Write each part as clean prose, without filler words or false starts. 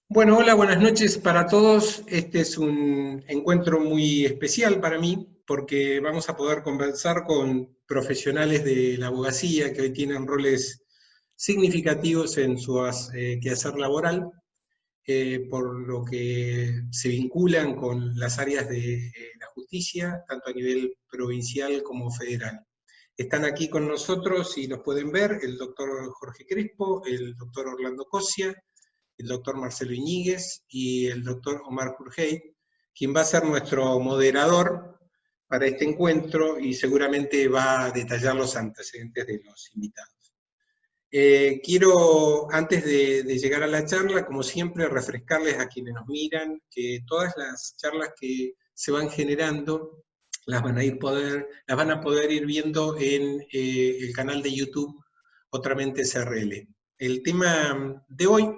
Bueno, hola, buenas noches para todos. Este es un encuentro muy especial para mí porque vamos a poder conversar con profesionales de la abogacía que hoy tienen roles significativos en su quehacer laboral, por lo que se vinculan con las áreas de la justicia, tanto a nivel provincial como federal. Están aquí con nosotros y los pueden ver el doctor Jorge Crespo, el doctor Orlando Cosia, el doctor Marcelo Iñiguez y el doctor Omar Kurhey, quien va a ser nuestro moderador para este encuentro y seguramente va a detallar los antecedentes de los invitados. Quiero, antes de llegar a la charla, como siempre, refrescarles a quienes nos miran que todas las charlas que se van generando las van a poder ir viendo en el canal de YouTube Otra Mente SRL. El tema de hoy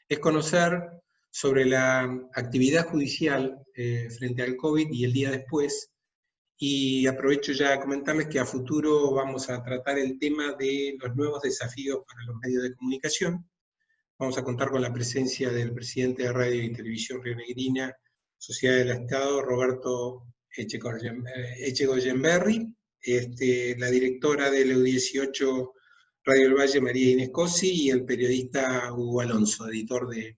es conocer sobre la actividad judicial frente al COVID y el día después, y aprovecho ya a comentarles que a futuro vamos a tratar el tema de los nuevos desafíos para los medios de comunicación. Vamos a contar con la presencia del presidente de Radio y Televisión Rionegrina, Sociedad del Estado, Roberto Echegoyenberry, la directora del EU18 Radio del Valle, María Inés Cosi, y el periodista Hugo Alonso, editor de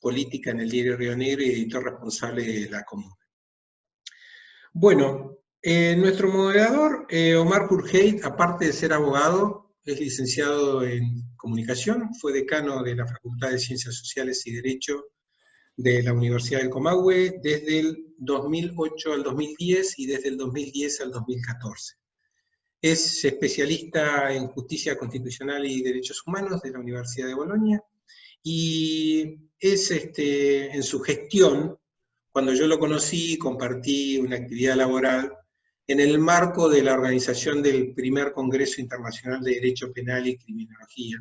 política en el diario Río Negro y editor responsable de La Comuna. Bueno, nuestro moderador, Omar Kurhey, aparte de ser abogado, es licenciado en comunicación, fue decano de la Facultad de Ciencias Sociales y Derecho de la Universidad del Comahue desde el 2008 al 2010 y desde el 2010 al 2014. Es especialista en justicia constitucional y derechos humanos de la Universidad de Bolonia y es en su gestión, cuando yo lo conocí, compartí una actividad laboral en el marco de la organización del primer Congreso Internacional de Derecho Penal y Criminología,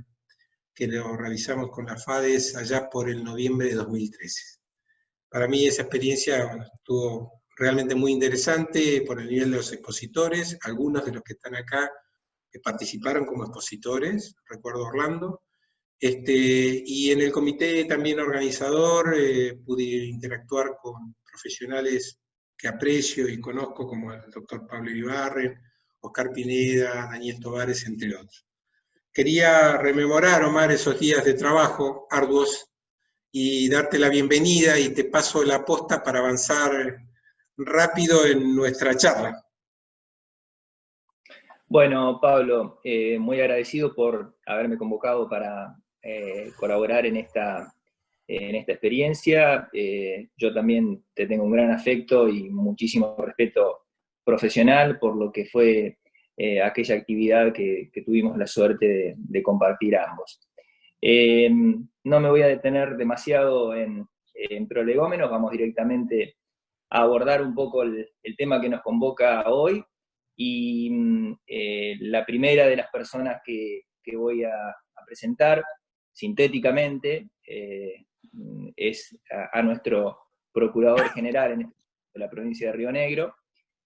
que lo realizamos con la FADES allá por el noviembre de 2013. Para mí esa experiencia estuvo realmente muy interesante por el nivel de los expositores, algunos de los que están acá que participaron como expositores, recuerdo Orlando, y en el comité también organizador pude interactuar con profesionales que aprecio y conozco, como el doctor Pablo Iribarren, Oscar Pineda, Daniel Tovares, entre otros. Quería rememorar, Omar, esos días de trabajo arduos y darte la bienvenida y te paso la posta para avanzar rápido en nuestra charla. Bueno, Pablo, muy agradecido por haberme convocado para colaborar en esta experiencia. Yo también te tengo un gran afecto y muchísimo respeto profesional por lo que fue aquella actividad que tuvimos la suerte de compartir ambos. No me voy a detener demasiado en prolegómenos, vamos directamente a abordar un poco el tema que nos convoca hoy. Y la primera de las personas que voy a presentar, sintéticamente, es a nuestro Procurador General de la provincia de Río Negro,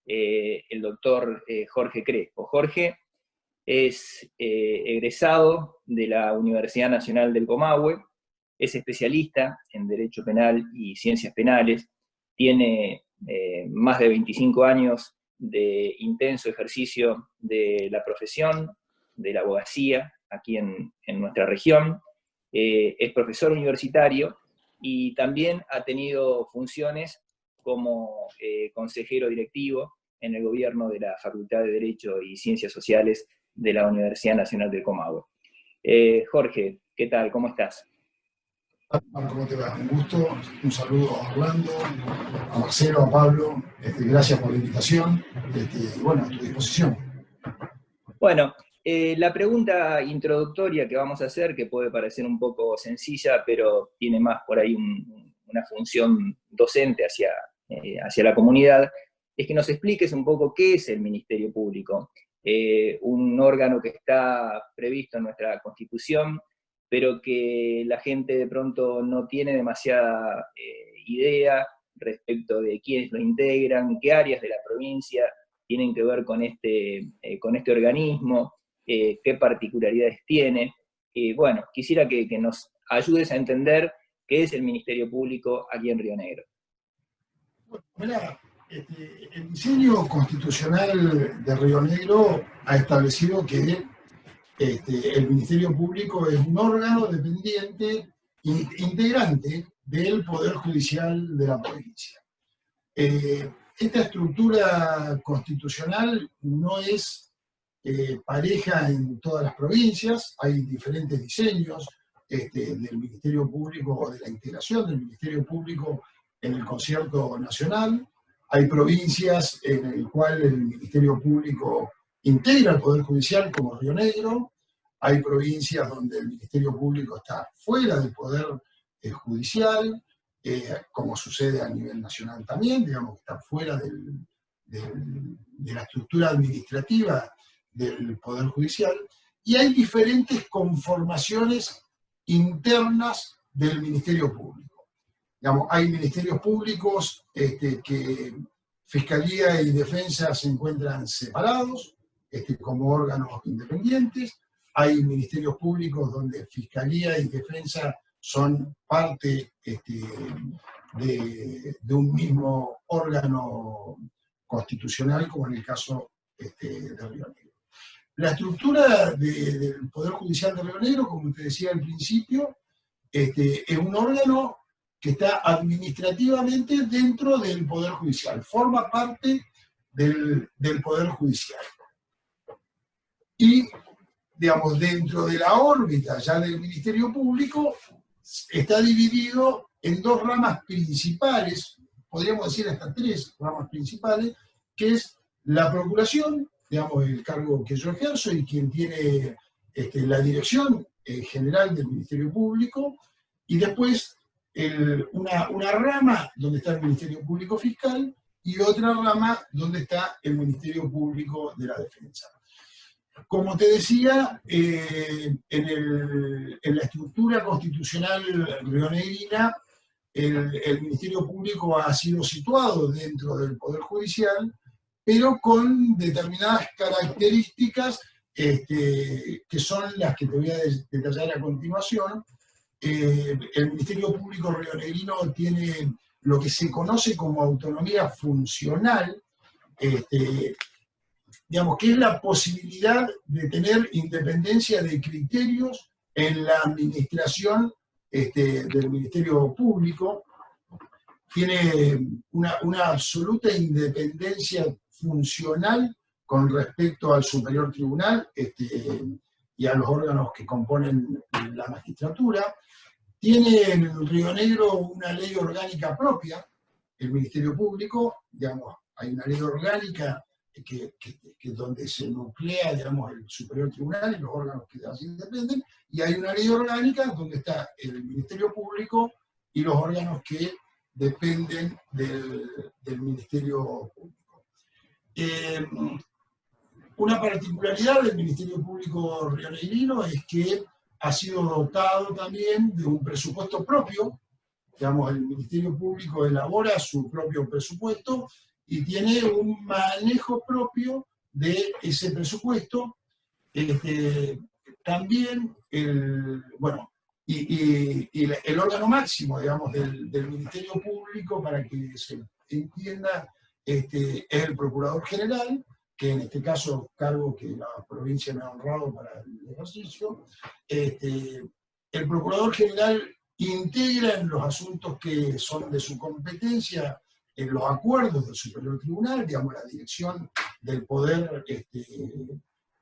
el doctor Jorge Crespo. Jorge es egresado de la Universidad Nacional del Comahue, es especialista en Derecho Penal y Ciencias Penales, tiene más de 25 años de intenso ejercicio de la profesión, de la abogacía, aquí en nuestra región. Es profesor universitario y también ha tenido funciones como consejero directivo en el gobierno de la Facultad de Derecho y Ciencias Sociales de la Universidad Nacional del Comahue. Jorge, ¿qué tal? ¿Cómo estás? ¿Cómo te va? Un gusto, un saludo a Orlando, a Marcelo, a Pablo, gracias por la invitación, bueno, a tu disposición. Bueno, la pregunta introductoria que vamos a hacer, que puede parecer un poco sencilla, pero tiene más por ahí una función docente hacia la comunidad, es que nos expliques un poco qué es el Ministerio Público, un órgano que está previsto en nuestra Constitución, pero que la gente de pronto no tiene demasiada idea respecto de quiénes lo integran, qué áreas de la provincia tienen que ver con este organismo, qué particularidades tiene. Bueno, quisiera que nos ayudes a entender qué es el Ministerio Público aquí en Río Negro. Bueno, mirá, el diseño constitucional de Río Negro ha establecido que el Ministerio Público es un órgano dependiente, integrante del Poder Judicial de la provincia. Esta estructura constitucional no es pareja en todas las provincias, hay diferentes diseños del Ministerio Público o de la integración del Ministerio Público en el concierto nacional. Hay provincias en las cuales el Ministerio Público integra el Poder Judicial, como Río Negro. Hay provincias donde el Ministerio Público está fuera del Poder Judicial, como sucede a nivel nacional también, digamos que está fuera de la estructura administrativa del Poder Judicial. Y hay diferentes conformaciones internas del Ministerio Público. Digamos, hay ministerios públicos que Fiscalía y Defensa se encuentran separados, como órganos independientes. Hay ministerios públicos donde Fiscalía y Defensa son parte de un mismo órgano constitucional, como en el caso de Río Negro. La estructura del Poder Judicial de Río Negro, como te decía al principio, es un órgano que está administrativamente dentro del Poder Judicial, forma parte del Poder Judicial. Y, digamos, dentro de la órbita ya del Ministerio Público, está dividido en dos ramas principales, podríamos decir hasta tres ramas principales, que es la Procuración, digamos, el cargo que yo ejerzo y quien tiene la dirección general del Ministerio Público, y después una rama donde está el Ministerio Público Fiscal y otra rama donde está el Ministerio Público de la Defensa. Como te decía, en la estructura constitucional rionegrina, el Ministerio Público ha sido situado dentro del Poder Judicial, pero con determinadas características que son las que te voy a detallar a continuación. El Ministerio Público rionegrino tiene lo que se conoce como autonomía funcional, digamos, que es la posibilidad de tener independencia de criterios en la administración del Ministerio Público. Tiene una absoluta independencia funcional con respecto al Superior Tribunal y a los órganos que componen la magistratura. Tiene en Río Negro una ley orgánica propia, el Ministerio Público, digamos, hay una ley orgánica que donde se nuclea, digamos, el Superior Tribunal y los órganos que así dependen, y hay una ley orgánica donde está el Ministerio Público y los órganos que dependen del Ministerio Público. Una particularidad del Ministerio Público rionegrino es que ha sido dotado también de un presupuesto propio. Digamos, el Ministerio Público elabora su propio presupuesto y tiene un manejo propio de ese presupuesto. También el órgano máximo, digamos, del Ministerio Público, para que se entienda, es el Procurador General, que en este caso, cargo que la provincia me ha honrado para el ejercicio. El Procurador General integra en los asuntos que son de su competencia en los acuerdos del Superior Tribunal, digamos, la dirección del Poder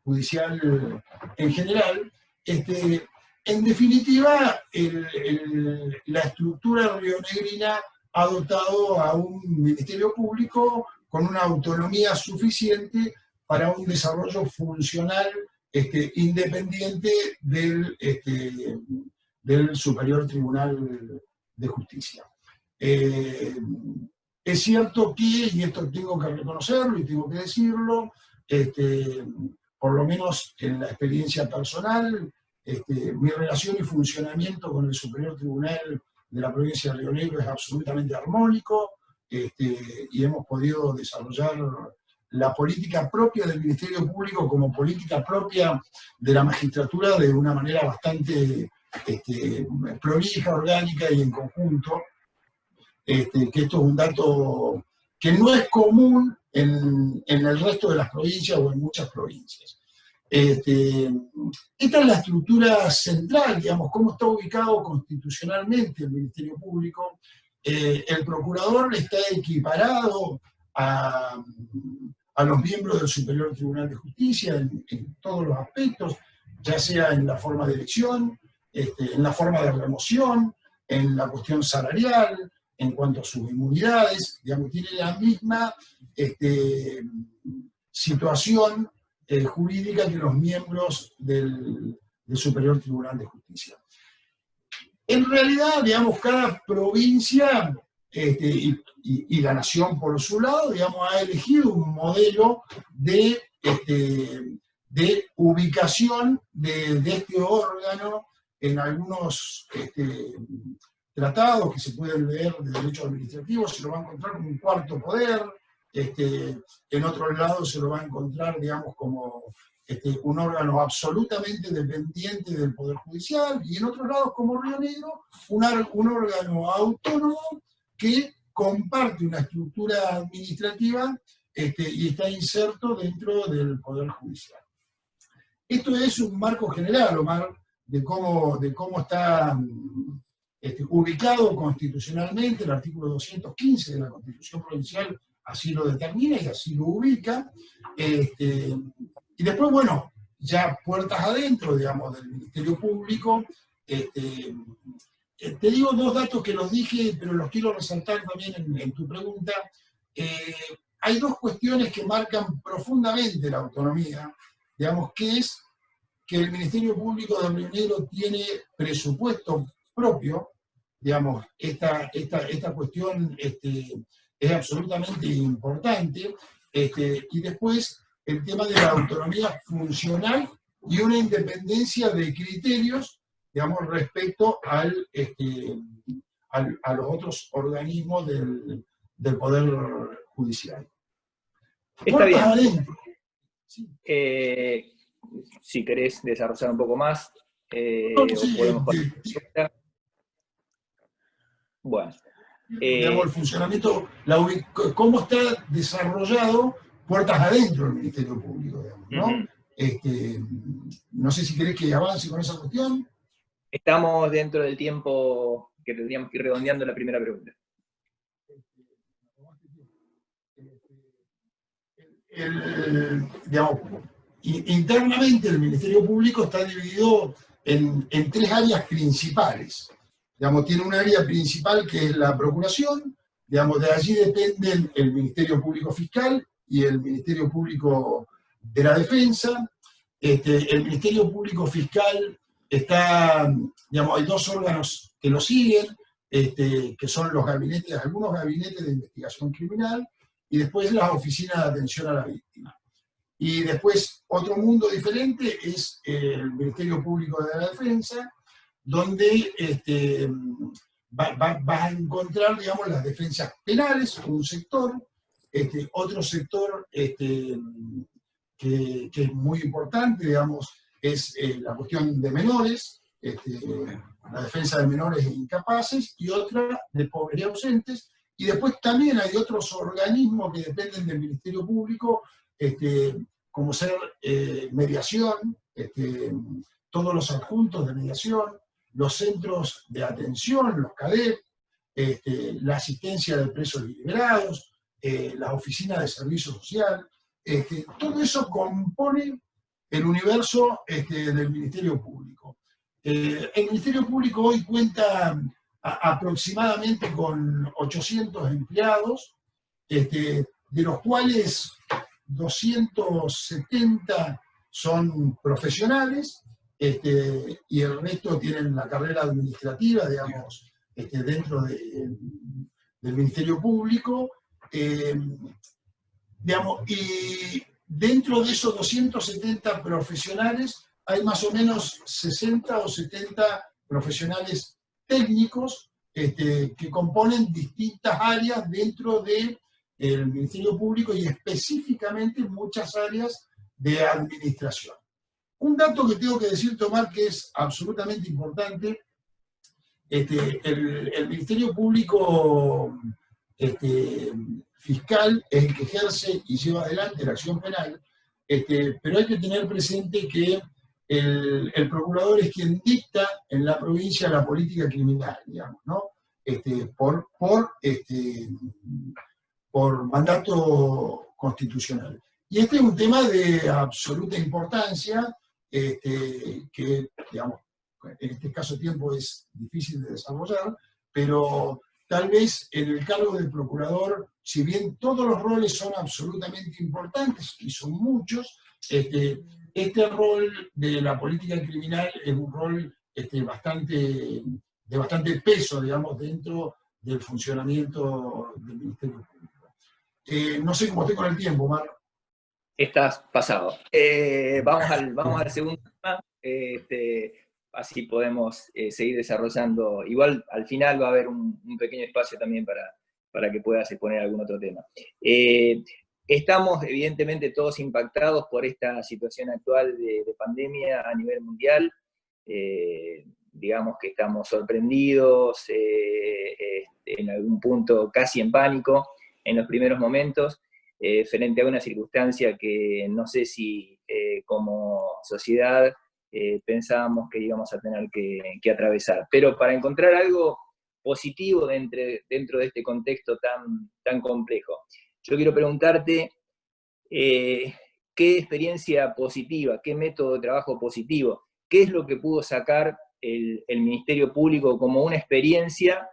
Judicial en general. En definitiva, la estructura rionegrina ha dotado a un Ministerio Público con una autonomía suficiente para un desarrollo funcional independiente del Superior Tribunal de Justicia. Es cierto que, y esto tengo que reconocerlo y tengo que decirlo, por lo menos en la experiencia personal, mi relación y funcionamiento con el Superior Tribunal de la provincia de Río Negro es absolutamente armónico, y hemos podido desarrollar la política propia del Ministerio Público como política propia de la magistratura de una manera bastante prolija, orgánica y en conjunto, que esto es un dato que no es común en el resto de las provincias o en muchas provincias. Esta es la estructura central, digamos, cómo está ubicado constitucionalmente el Ministerio Público. El procurador está equiparado a los miembros del Superior Tribunal de Justicia en todos los aspectos, ya sea en la forma de elección, en la forma de remoción, en la cuestión salarial, en cuanto a sus inmunidades, digamos, tiene la misma situación jurídica que los miembros del Superior Tribunal de Justicia. En realidad, digamos, cada provincia y la nación por su lado, digamos, ha elegido un modelo de ubicación de este órgano en algunos tratados que se pueden leer de derecho administrativo, se lo va a encontrar como un cuarto poder, en otros lados se lo va a encontrar, digamos, como un órgano absolutamente dependiente del Poder Judicial, y en otros lados, como Río Negro, un órgano autónomo que comparte una estructura administrativa y está inserto dentro del Poder Judicial. Esto es un marco general, Omar, de cómo está ubicado constitucionalmente. El artículo 215 de la Constitución Provincial así lo determina y así lo ubica. Y después, bueno, ya puertas adentro, digamos, del Ministerio Público, te digo dos datos que los dije, pero los quiero resaltar también en tu pregunta. Hay dos cuestiones que marcan profundamente la autonomía, digamos, que es que el Ministerio Público de Río Negro tiene presupuesto propio, digamos, esta cuestión es absolutamente importante, y después el tema de la autonomía funcional y una independencia de criterios, digamos, respecto a los otros organismos del Poder Judicial. Está bien. Adentro. Sí. Si querés desarrollar un poco más, Sí, podemos bueno. Digamos, el funcionamiento, cómo está desarrollado puertas adentro del Ministerio Público, digamos, ¿no? No sé si querés que avance con esa cuestión. Estamos dentro del tiempo que tendríamos que ir redondeando la primera pregunta. Digamos, internamente el Ministerio Público está dividido en tres áreas principales. Digamos, tiene un área principal que es la Procuración, digamos, de allí dependen el Ministerio Público Fiscal y el Ministerio Público de la Defensa. El Ministerio Público Fiscal está, digamos, hay dos órganos que lo siguen, que son los gabinetes, algunos gabinetes de investigación criminal, y después las oficinas de atención a la víctima. Y después, otro mundo diferente es el Ministerio Público de la Defensa, donde vas a encontrar, digamos, las defensas penales, un sector, otro sector que es muy importante, digamos, es la cuestión de menores, la defensa de menores e incapaces, y otra de pobres y ausentes, y después también hay otros organismos que dependen del Ministerio Público, como ser mediación, todos los adjuntos de mediación, los centros de atención, los CADEP, la asistencia de presos y liberados, las oficinas de servicio social, todo eso compone el universo del Ministerio Público. El Ministerio Público hoy cuenta aproximadamente con 800 empleados, de los cuales 270 son profesionales, y el resto tienen la carrera administrativa, digamos, dentro del Ministerio Público. Digamos, y dentro de esos 270 profesionales hay más o menos 60 o 70 profesionales técnicos que componen distintas áreas dentro del Ministerio Público y específicamente muchas áreas de administración. Un dato que tengo que decir, Omar, que es absolutamente importante, el Ministerio Público Fiscal es el que ejerce y lleva adelante la acción penal, pero hay que tener presente que el procurador es quien dicta en la provincia la política criminal, digamos, ¿no? Por mandato constitucional. Y este es un tema de absoluta importancia, que, digamos, en este caso tiempo es difícil de desarrollar, pero tal vez en el cargo del procurador, si bien todos los roles son absolutamente importantes, y son muchos, este rol de la política criminal es un rol de bastante peso, digamos, dentro del funcionamiento del Ministerio Público. No sé cómo estoy con el tiempo, Omar. Estás pasado. Vamos al segundo tema, así podemos seguir desarrollando. Igual al final va a haber un pequeño espacio también para que puedas exponer algún otro tema. Estamos evidentemente todos impactados por esta situación actual de pandemia a nivel mundial. Digamos que estamos sorprendidos, en algún punto casi en pánico en los primeros momentos, frente a una circunstancia que no sé si como sociedad pensábamos que íbamos a tener que atravesar. Pero para encontrar algo positivo dentro de este contexto tan complejo, yo quiero preguntarte qué experiencia positiva, qué método de trabajo positivo, qué es lo que pudo sacar el Ministerio Público como una experiencia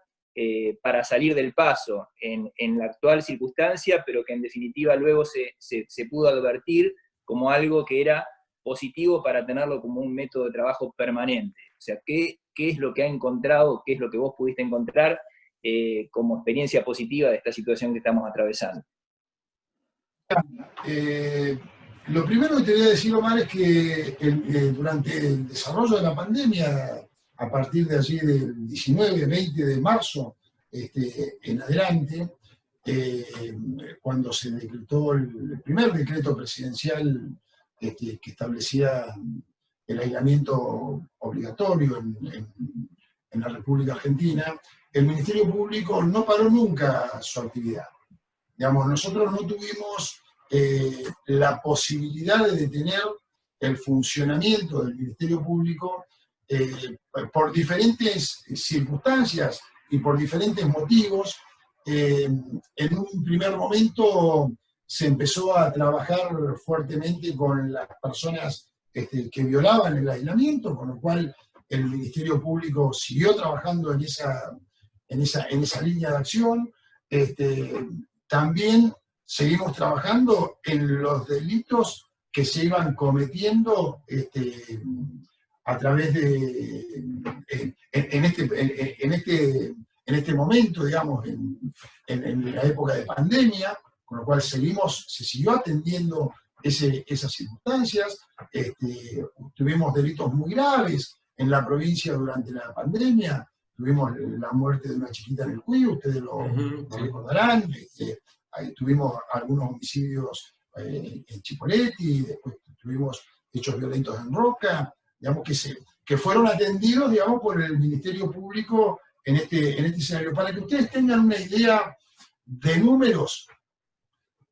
para salir del paso en la actual circunstancia, pero que en definitiva luego se pudo advertir como algo que era positivo para tenerlo como un método de trabajo permanente. O sea, ¿qué es lo que ha encontrado, qué es lo que vos pudiste encontrar como experiencia positiva de esta situación que estamos atravesando? Lo primero que te voy a decir, Omar, es que durante el desarrollo de la pandemia, a partir de allí del 19, 20 de marzo en adelante, cuando se decretó el primer decreto presidencial que establecía el aislamiento obligatorio en la República Argentina, el Ministerio Público no paró nunca su actividad. Digamos, nosotros no tuvimos la posibilidad de detener el funcionamiento del Ministerio Público por diferentes circunstancias y por diferentes motivos. En un primer momento se empezó a trabajar fuertemente con las personas que violaban el aislamiento, con lo cual el Ministerio Público siguió trabajando en esa línea de acción. También seguimos trabajando en los delitos que se iban cometiendo a través de, en este momento, digamos, en la época de pandemia, con lo cual se siguió atendiendo esas circunstancias. Tuvimos delitos muy graves en la provincia durante la pandemia. Tuvimos la muerte de una chiquita en el Cuyo, ustedes lo recordarán. Tuvimos algunos homicidios en Chipoleti, después tuvimos hechos violentos en Roca, digamos que fueron atendidos, digamos, por el Ministerio Público en este escenario. Para que ustedes tengan una idea de números,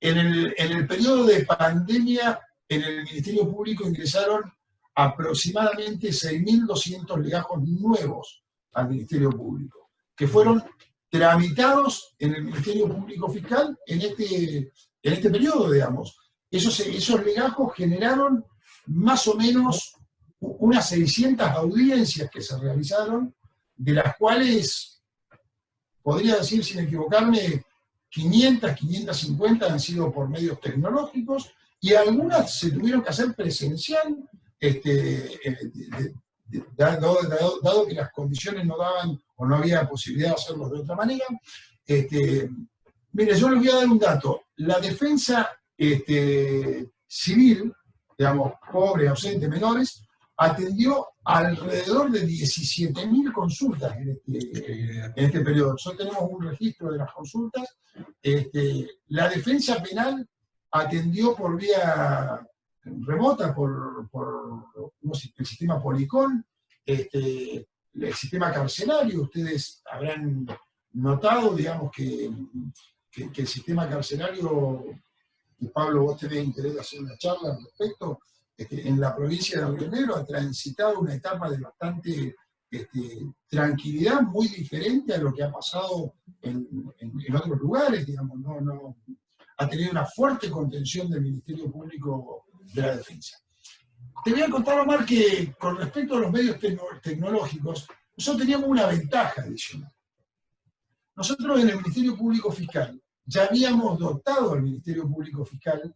en el periodo de pandemia en el Ministerio Público ingresaron aproximadamente 6.200 legajos nuevos al Ministerio Público, que fueron tramitados en el Ministerio Público Fiscal en este periodo, digamos. Esos legajos generaron más o menos unas 600 audiencias que se realizaron, de las cuales, podría decir sin equivocarme, 500, 550 han sido por medios tecnológicos, y algunas se tuvieron que hacer presencial, dado que las condiciones no daban o no había posibilidad de hacerlo de otra manera. Mire, yo les voy a dar un dato. La defensa civil, digamos, pobres, ausentes, menores, atendió alrededor de 17.000 consultas en este periodo. Nosotros tenemos un registro de las consultas. La defensa penal atendió por vía remota por el sistema Policón, el sistema carcelario. Ustedes habrán notado, digamos, que el sistema carcelario, y Pablo, vos tenés interés de hacer una charla al respecto, en la provincia de Río Negro ha transitado una etapa de bastante tranquilidad, muy diferente a lo que ha pasado en otros lugares, digamos. No, ha tenido una fuerte contención del Ministerio Público de la Defensa. Te voy a contar, Omar, que con respecto a los medios tecnológicos, nosotros teníamos una ventaja adicional. Nosotros en el Ministerio Público Fiscal ya habíamos dotado al Ministerio Público Fiscal,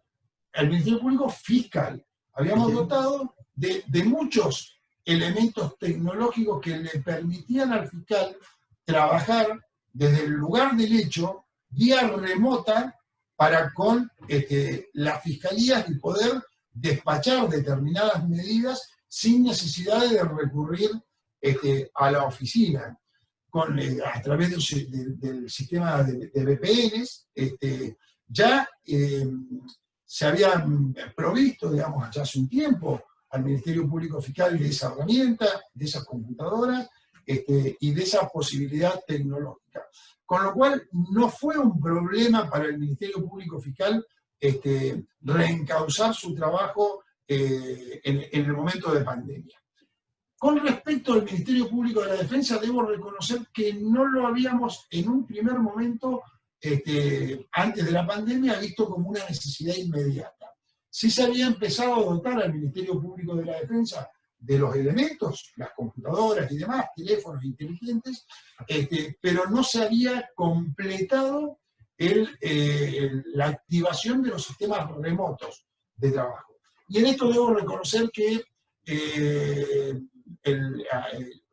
habíamos dotado de muchos elementos tecnológicos que le permitían al fiscal trabajar desde el lugar del hecho, vía remota, para con las fiscalías y poder despachar determinadas medidas sin necesidad de recurrir a la oficina. A través del sistema de VPNs, ya se había provisto, digamos, ya hace un tiempo, al Ministerio Público Fiscal de esa herramienta, de esas computadoras y de esa posibilidad tecnológica. Con lo cual, no fue un problema para el Ministerio Público Fiscal reencauzar su trabajo en el momento de pandemia. Con respecto al Ministerio Público de la Defensa, debo reconocer que no lo habíamos en un primer momento, antes de la pandemia, visto como una necesidad inmediata. Sí se había empezado a dotar al Ministerio Público de la Defensa de los elementos, las computadoras y demás, teléfonos inteligentes, pero no se había completado la activación de los sistemas remotos de trabajo. Y en esto debo reconocer que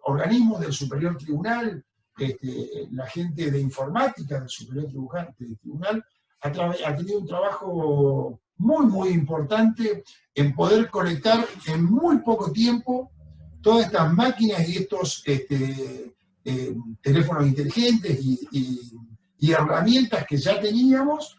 organismos del Superior Tribunal, la gente de informática del Superior Tribunal, ha tenido un trabajo muy, muy importante en poder conectar en muy poco tiempo todas estas máquinas y estos teléfonos inteligentes y herramientas que ya teníamos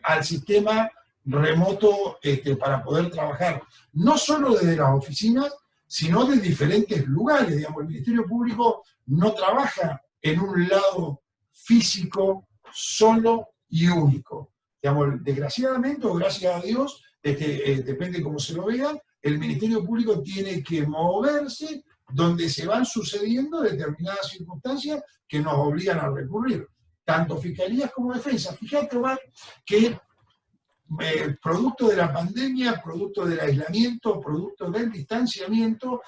al sistema remoto para poder trabajar, no solo desde las oficinas, sino de diferentes lugares. Digamos, el Ministerio Público no trabaja en un lado físico solo y único. Digamos, desgraciadamente o gracias a Dios, depende cómo se lo vea, el Ministerio Público tiene que moverse donde se van sucediendo determinadas circunstancias que nos obligan a recurrir, tanto fiscalías como defensa. Fíjate, Omar, que producto de la pandemia, producto del aislamiento, producto del distanciamiento,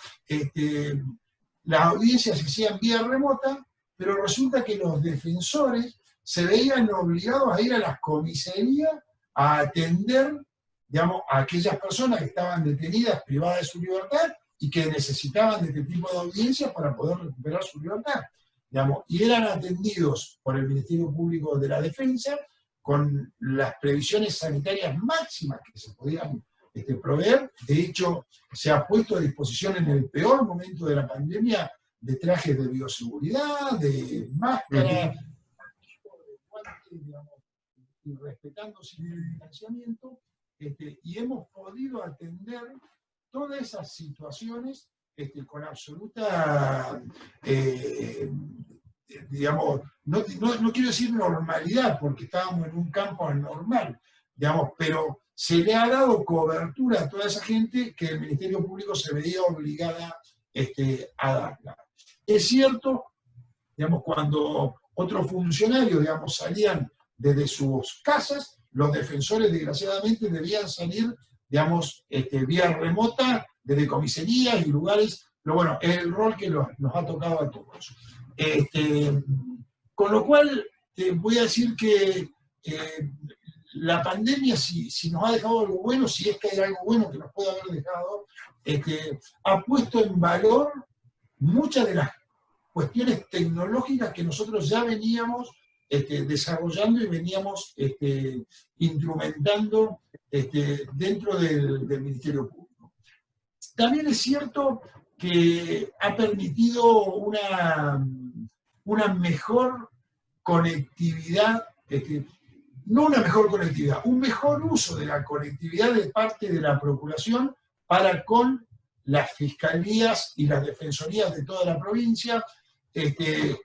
las audiencias se hacían vía remota, pero resulta que los defensores se veían obligados a ir a las comisarías a atender, digamos, a aquellas personas que estaban detenidas, privadas de su libertad, y que necesitaban de este tipo de audiencias para poder recuperar su libertad. Digamos, y eran atendidos por el Ministerio Público de la Defensa con las previsiones sanitarias máximas que se podían proveer. De hecho, se ha puesto a disposición en el peor momento de la pandemia de trajes de bioseguridad, de máscara, digamos, y respetando el distanciamiento, y hemos podido atender todas esas situaciones con absoluta, digamos, no quiero decir normalidad, porque estábamos en un campo anormal, digamos, pero se le ha dado cobertura a toda esa gente que el Ministerio Público se veía obligada a darla. Es cierto, digamos, cuando otros funcionarios, digamos, salían desde sus casas, los defensores, desgraciadamente, debían salir, digamos, vía remota, desde comisarías y lugares, pero bueno, es el rol que nos ha tocado a todos. Con lo cual, te voy a decir que la pandemia, si nos ha dejado algo bueno, si es que hay algo bueno que nos puede haber dejado, ha puesto en valor muchas de las cuestiones tecnológicas que nosotros ya veníamos desarrollando y veníamos instrumentando dentro del Ministerio Público. También es cierto que ha permitido una mejor conectividad no una mejor conectividad, un mejor uso de la conectividad de parte de la Procuración para con las fiscalías y las defensorías de toda la provincia.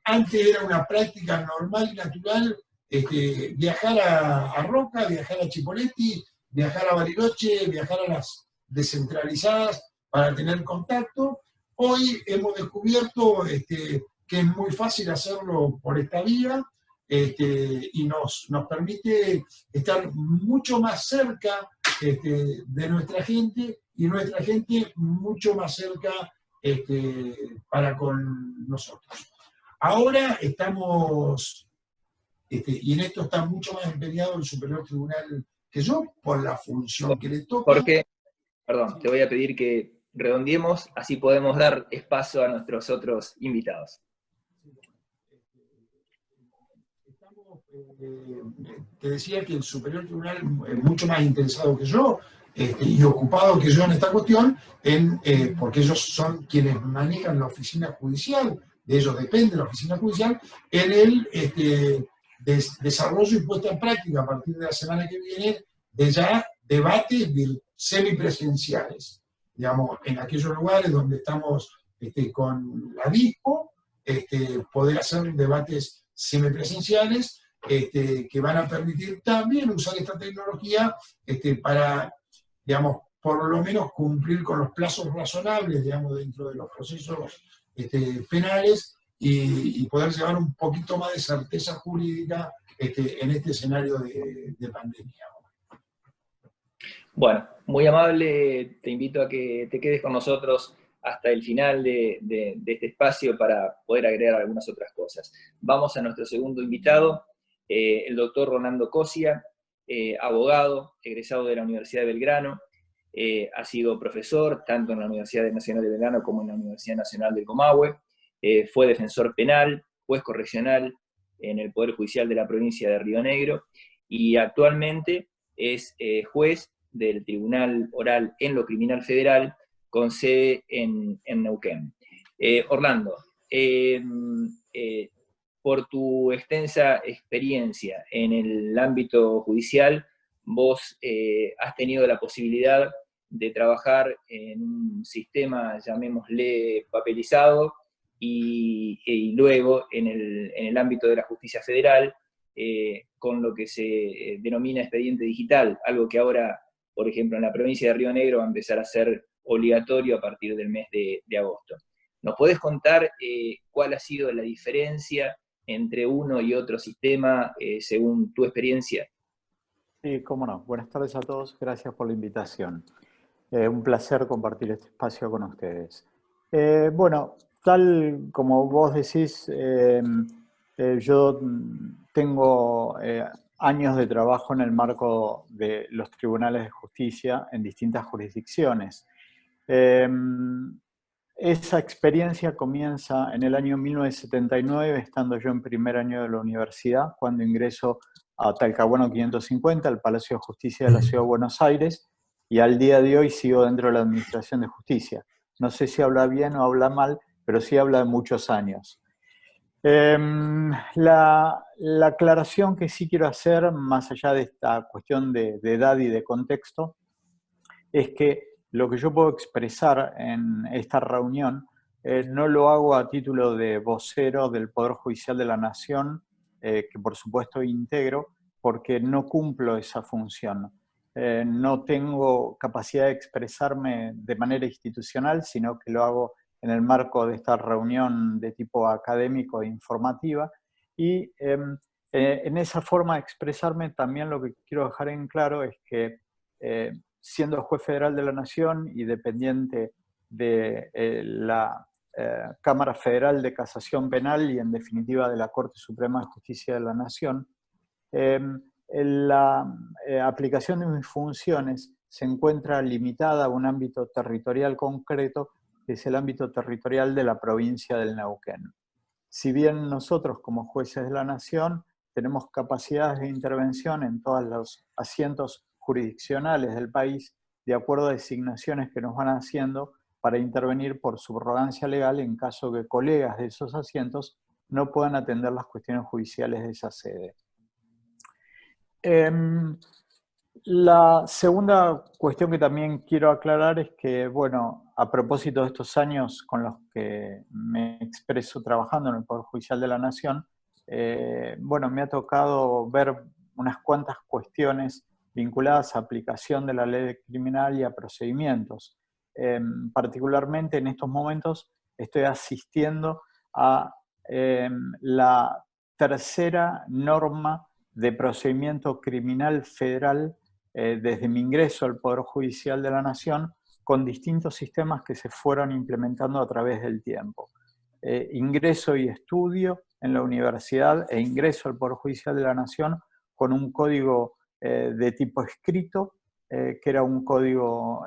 Antes era una práctica normal y natural viajar a Roca, viajar a Chipoleti, viajar a Bariloche, viajar a las descentralizadas para tener contacto. Hoy hemos descubierto que es muy fácil hacerlo por esta vía, y nos permite estar mucho más cerca de nuestra gente, y nuestra gente mucho más cerca para con nosotros. Ahora estamos, y en esto está mucho más empeñado el Superior Tribunal que yo, por la función que le toca. Porque, perdón, te voy a pedir que redondeemos, así podemos dar espacio a nuestros otros invitados. Te decía que el Superior Tribunal es mucho más interesado que yo y ocupado que yo en esta cuestión, porque ellos son quienes manejan la oficina judicial, de ellos depende la oficina judicial, en el desarrollo y puesta en práctica a partir de la semana que viene de ya debates semipresenciales, digamos, en aquellos lugares donde estamos con la DISPO, poder hacer debates semipresenciales que van a permitir también usar esta tecnología para, digamos, por lo menos cumplir con los plazos razonables, digamos, dentro de los procesos penales y poder llevar un poquito más de certeza jurídica en este escenario de pandemia. Bueno, muy amable, te invito a que te quedes con nosotros hasta el final de este espacio para poder agregar algunas otras cosas. Vamos a nuestro segundo invitado, el doctor Rolando Cosia, abogado, egresado de la Universidad de Belgrano, ha sido profesor tanto en la Universidad Nacional de Belgrano como en la Universidad Nacional del Comahue, fue defensor penal, juez correccional en el Poder Judicial de la provincia de Río Negro, y actualmente es juez del Tribunal Oral en lo Criminal Federal, con sede en Neuquén. Orlando, por tu extensa experiencia en el ámbito judicial, vos has tenido la posibilidad de trabajar en un sistema, llamémosle, papelizado, y luego en el ámbito de la justicia federal, con lo que se denomina expediente digital, algo que ahora, por ejemplo, en la provincia de Río Negro va a empezar a ser obligatorio a partir del mes de agosto. ¿Nos podés contar cuál ha sido la diferencia entre uno y otro sistema según tu experiencia? Sí, cómo no. Buenas tardes a todos. Gracias por la invitación. Un placer compartir este espacio con ustedes. Bueno, tal como vos decís, yo tengo años de trabajo en el marco de los tribunales de justicia en distintas jurisdicciones. Esa experiencia comienza en el año 1979, estando yo en primer año de la universidad, cuando ingreso a Talcahuano 550, al Palacio de Justicia de la Ciudad de Buenos Aires, y al día de hoy sigo dentro de la Administración de Justicia. No sé si habla bien o habla mal, pero sí habla de muchos años. La aclaración que sí quiero hacer, más allá de esta cuestión de edad y de contexto, es que lo que yo puedo expresar en esta reunión no lo hago a título de vocero del Poder Judicial de la Nación, que por supuesto integro, porque no cumplo esa función. No tengo capacidad de expresarme de manera institucional, sino que lo hago en el marco de esta reunión de tipo académico e informativa. Y en esa forma de expresarme también lo que quiero dejar en claro es que siendo juez federal de la Nación y dependiente de la Cámara Federal de Casación Penal y en definitiva de la Corte Suprema de Justicia de la Nación, la aplicación de mis funciones se encuentra limitada a un ámbito territorial concreto, que es el ámbito territorial de la provincia del Neuquén. Si bien nosotros como jueces de la Nación tenemos capacidades de intervención en todos los asientos jurisdiccionales del país, de acuerdo a designaciones que nos van haciendo para intervenir por subrogancia legal en caso que colegas de esos asientos no puedan atender las cuestiones judiciales de esa sede. La segunda cuestión que también quiero aclarar es que, bueno, a propósito de estos años con los que me expreso trabajando en el Poder Judicial de la Nación, bueno, me ha tocado ver unas cuantas cuestiones vinculadas a aplicación de la ley criminal y a procedimientos. Particularmente en estos momentos estoy asistiendo a la tercera norma de procedimiento criminal federal desde mi ingreso al Poder Judicial de la Nación, con distintos sistemas que se fueron implementando a través del tiempo. Ingreso y estudio en la universidad e ingreso al Poder Judicial de la Nación con un código de tipo escrito, que era un código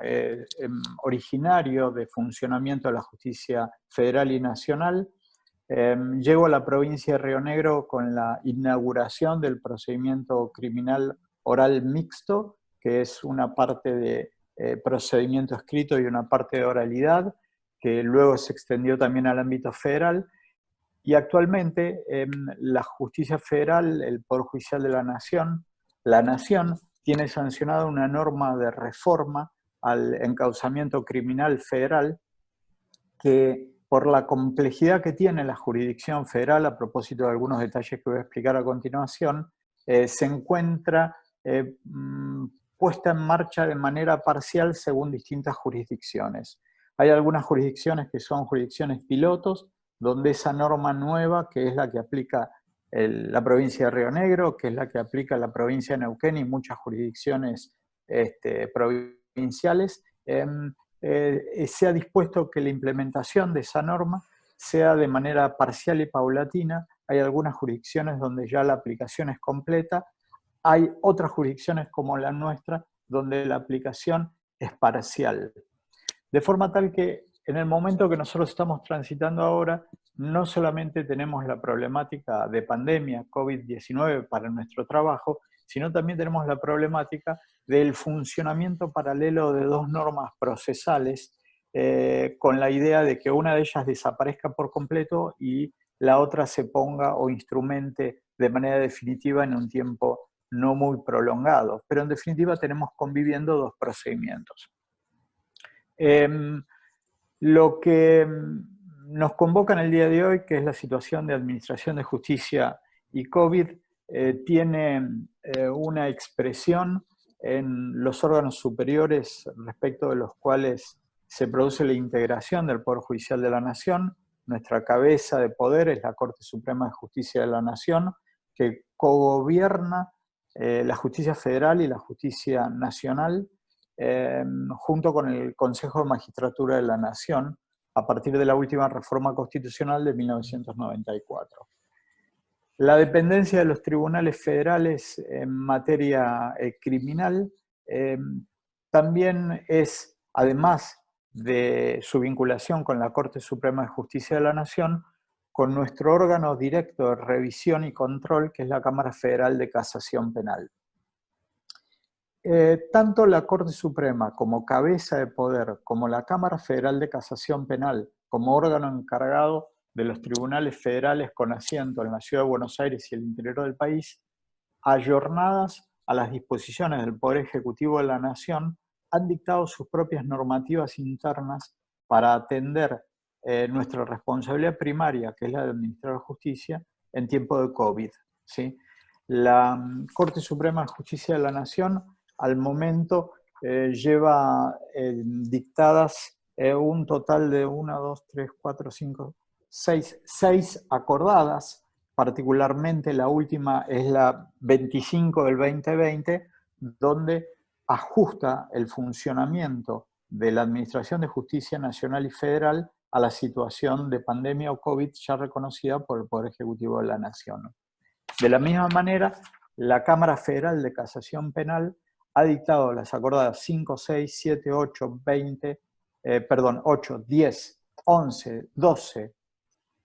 originario de funcionamiento de la justicia federal y nacional. Llego a la provincia de Río Negro con la inauguración del procedimiento criminal oral mixto, que es una parte de procedimiento escrito y una parte de oralidad, que luego se extendió también al ámbito federal. Y actualmente la justicia federal, el Poder Judicial de la Nación tiene sancionada una norma de reforma al encauzamiento criminal federal que, por la complejidad que tiene la jurisdicción federal, a propósito de algunos detalles que voy a explicar a continuación, se encuentra puesta en marcha de manera parcial según distintas jurisdicciones. Hay algunas jurisdicciones que son jurisdicciones pilotos, donde esa norma nueva, que es la que aplica la provincia de Río Negro, que es la que aplica la provincia de Neuquén y muchas jurisdicciones provinciales, se ha dispuesto que la implementación de esa norma sea de manera parcial y paulatina. Hay algunas jurisdicciones donde ya la aplicación es completa, hay otras jurisdicciones como la nuestra donde la aplicación es parcial. De forma tal que en el momento que nosotros estamos transitando ahora, no solamente tenemos la problemática de pandemia, COVID-19 para nuestro trabajo, sino también tenemos la problemática del funcionamiento paralelo de dos normas procesales, con la idea de que una de ellas desaparezca por completo y la otra se ponga o instrumente de manera definitiva en un tiempo no muy prolongado. Pero en definitiva tenemos conviviendo dos procedimientos. Lo que nos convoca en el día de hoy, que es la situación de administración de justicia y COVID, tiene una expresión en los órganos superiores respecto de los cuales se produce la integración del Poder Judicial de la Nación. Nuestra cabeza de poder es la Corte Suprema de Justicia de la Nación, que cogobierna la justicia federal y la justicia nacional, junto con el Consejo de Magistratura de la Nación, a partir de la última reforma constitucional de 1994. La dependencia de los tribunales federales en materia criminal también es, además de su vinculación con la Corte Suprema de Justicia de la Nación, con nuestro órgano directo de revisión y control, que es la Cámara Federal de Casación Penal. Tanto la Corte Suprema como cabeza de poder, como la Cámara Federal de Casación Penal, como órgano encargado de los tribunales federales con asiento en la Ciudad de Buenos Aires y el interior del país, ayornadas a las disposiciones del Poder Ejecutivo de la Nación, han dictado sus propias normativas internas para atender nuestra responsabilidad primaria, que es la de administrar justicia, en tiempo de COVID, ¿sí? La Corte Suprema de Justicia de la Nación al momento lleva dictadas un total de 6 acordadas, particularmente la última es la 25 del 2020, donde ajusta el funcionamiento de la Administración de Justicia Nacional y Federal a la situación de pandemia o COVID ya reconocida por el Poder Ejecutivo de la Nación. De la misma manera, la Cámara Federal de Casación Penal ha dictado las acordadas 5, 6, 7, 8, 8, 10, 11, 12,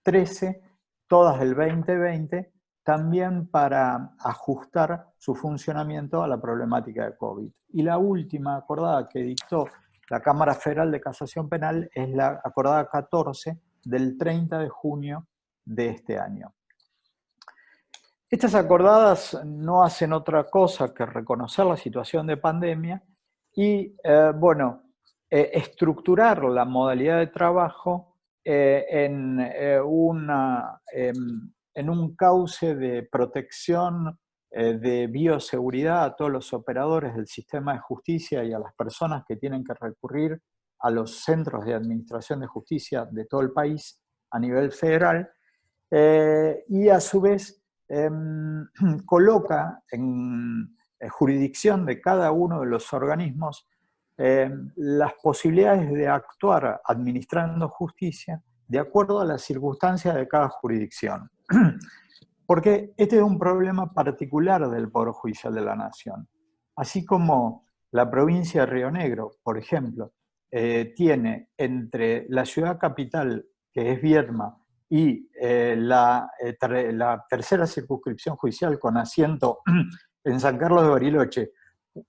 13, todas del 2020, también para ajustar su funcionamiento a la problemática de COVID. Y la última acordada que dictó la Cámara Federal de Casación Penal es la acordada 14 del 30 de junio de este año. Estas acordadas no hacen otra cosa que reconocer la situación de pandemia y, estructurar la modalidad de trabajo en un cauce de protección de bioseguridad a todos los operadores del sistema de justicia y a las personas que tienen que recurrir a los centros de administración de justicia de todo el país a nivel federal, y a su vez coloca en jurisdicción de cada uno de los organismos las posibilidades de actuar administrando justicia de acuerdo a las circunstancias de cada jurisdicción. Porque este es un problema particular del Poder Judicial de la Nación. Así como la provincia de Río Negro, por ejemplo, tiene entre la ciudad capital, que es Viedma, y la tercera circunscripción judicial con asiento en San Carlos de Bariloche,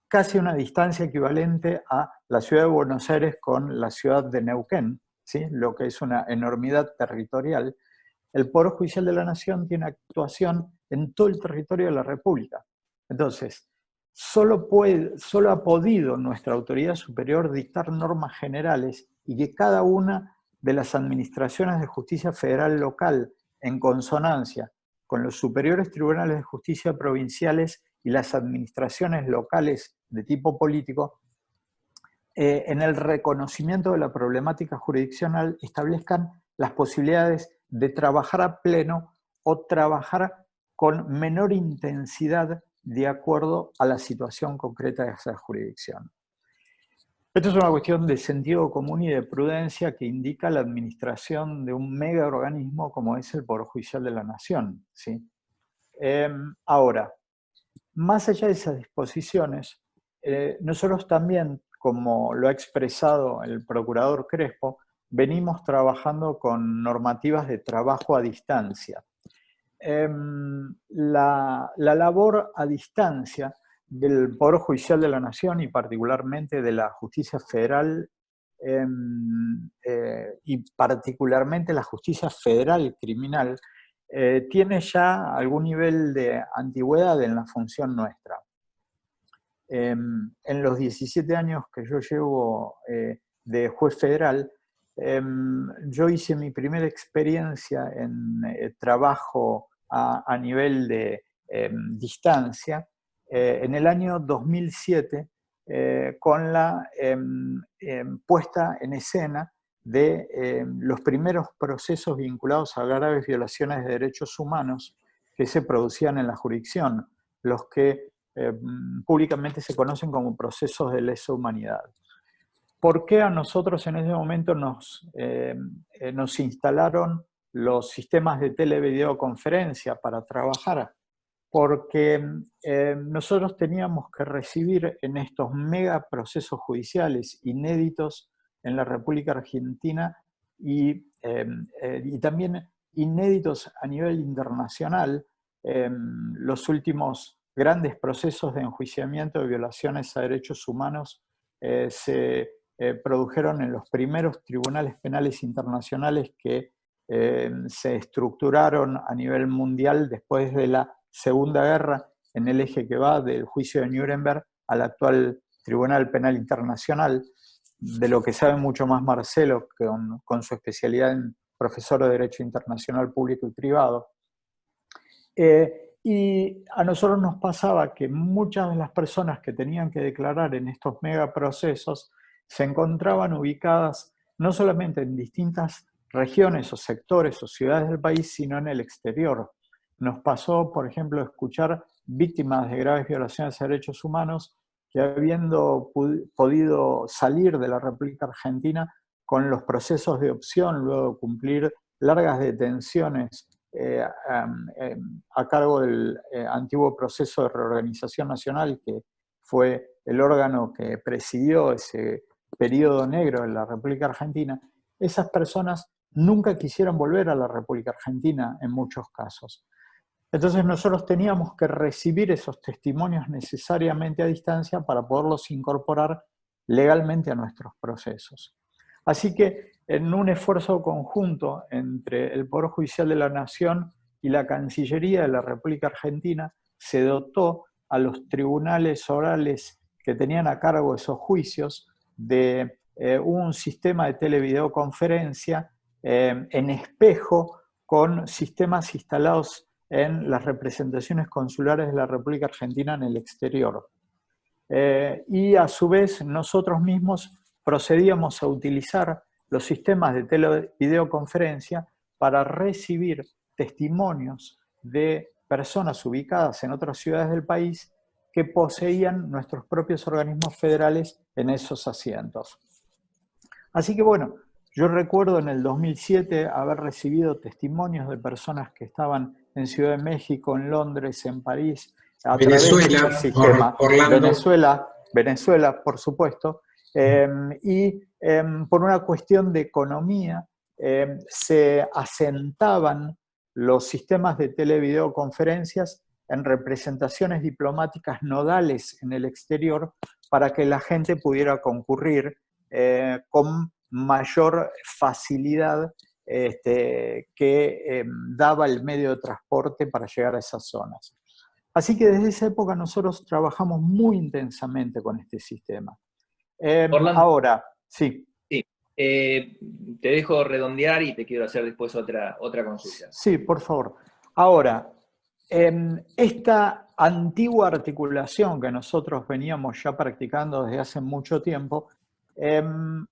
casi una distancia equivalente a la ciudad de Buenos Aires con la ciudad de Neuquén, ¿sí? Lo que es una enormidad territorial. El Poder Judicial de la Nación tiene actuación en todo el territorio de la República. Entonces, solo ha podido nuestra autoridad superior dictar normas generales y que cada una de las administraciones de justicia federal local, en consonancia con los superiores tribunales de justicia provinciales y las administraciones locales de tipo político, en el reconocimiento de la problemática jurisdiccional establezcan las posibilidades de trabajar a pleno o trabajar con menor intensidad de acuerdo a la situación concreta de esa jurisdicción. Esto es una cuestión de sentido común y de prudencia que indica la administración de un megaorganismo como es el Poder Judicial de la Nación, ¿sí? Ahora, más allá de esas disposiciones, nosotros también, como lo ha expresado el procurador Crespo, venimos trabajando con normativas de trabajo a distancia. La labor a distancia del Poder Judicial de la Nación y particularmente de la Justicia Federal y particularmente la Justicia Federal Criminal tiene ya algún nivel de antigüedad en la función nuestra. En los 17 años que yo llevo de juez federal, yo hice mi primera experiencia en trabajo a nivel de distancia en el año 2007 con la puesta en escena de los primeros procesos vinculados a graves violaciones de derechos humanos que se producían en la jurisdicción, los que públicamente se conocen como procesos de lesa humanidad. ¿Por qué a nosotros en ese momento nos instalaron los sistemas de televideoconferencia para trabajar? Porque nosotros teníamos que recibir en estos megaprocesos judiciales inéditos en la República Argentina y también inéditos a nivel internacional, los últimos grandes procesos de enjuiciamiento de violaciones a derechos humanos se produjeron en los primeros tribunales penales internacionales que se estructuraron a nivel mundial después de la Segunda Guerra, en el eje que va del juicio de Nuremberg al actual Tribunal Penal Internacional, de lo que sabe mucho más Marcelo con su especialidad en profesor de Derecho Internacional Público y Privado. Y a nosotros nos pasaba que muchas de las personas que tenían que declarar en estos megaprocesos se encontraban ubicadas no solamente en distintas regiones o sectores o ciudades del país, sino en el exterior. Nos pasó, por ejemplo, escuchar víctimas de graves violaciones a derechos humanos que habiendo podido salir de la República Argentina con los procesos de opción, luego de cumplir largas detenciones a cargo del antiguo proceso de reorganización nacional, que fue el órgano que presidió ese periodo negro en la República Argentina, esas personas nunca quisieron volver a la República Argentina en muchos casos. Entonces nosotros teníamos que recibir esos testimonios necesariamente a distancia para poderlos incorporar legalmente a nuestros procesos. Así que en un esfuerzo conjunto entre el Poder Judicial de la Nación y la Cancillería de la República Argentina se dotó a los tribunales orales que tenían a cargo esos juicios de un sistema de televideoconferencia en espejo con sistemas instalados en las representaciones consulares de la República Argentina en el exterior. Y a su vez nosotros mismos procedíamos a utilizar los sistemas de televideoconferencia para recibir testimonios de personas ubicadas en otras ciudades del país que poseían nuestros propios organismos federales en esos asientos. Así que bueno, yo recuerdo en el 2007 haber recibido testimonios de personas que estaban en Ciudad de México, en Londres, en París, a Venezuela, través del sistema. Orlando. Venezuela, por supuesto, y por una cuestión de economía se asentaban los sistemas de televideoconferencias en representaciones diplomáticas nodales en el exterior para que la gente pudiera concurrir con mayor facilidad que daba el medio de transporte para llegar a esas zonas. Así que desde esa época nosotros trabajamos muy intensamente con este sistema. Orlando, ahora, sí. Sí, te dejo redondear y te quiero hacer después otra consulta. Sí, por favor. Ahora, esta antigua articulación que nosotros veníamos ya practicando desde hace mucho tiempo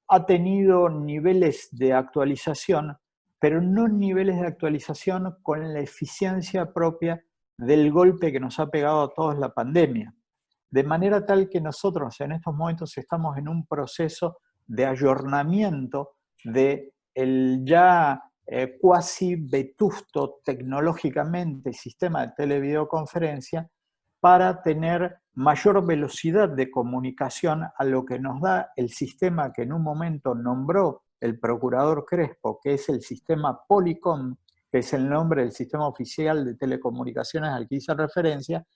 ha tenido niveles de actualización, pero no niveles de actualización con la eficiencia propia del golpe que nos ha pegado a todos la pandemia. De manera tal que nosotros en estos momentos estamos en un proceso de ayornamiento del ya cuasi vetusto tecnológicamente sistema de televideoconferencia para tener mayor velocidad de comunicación a lo que nos da el sistema que en un momento nombró el procurador Crespo, que es el sistema Policom, que es el nombre del sistema oficial de telecomunicaciones al que hice referencia,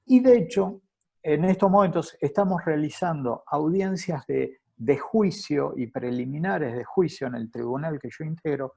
y de hecho, en estos momentos estamos realizando audiencias de juicio y preliminares de juicio en el tribunal que yo integro,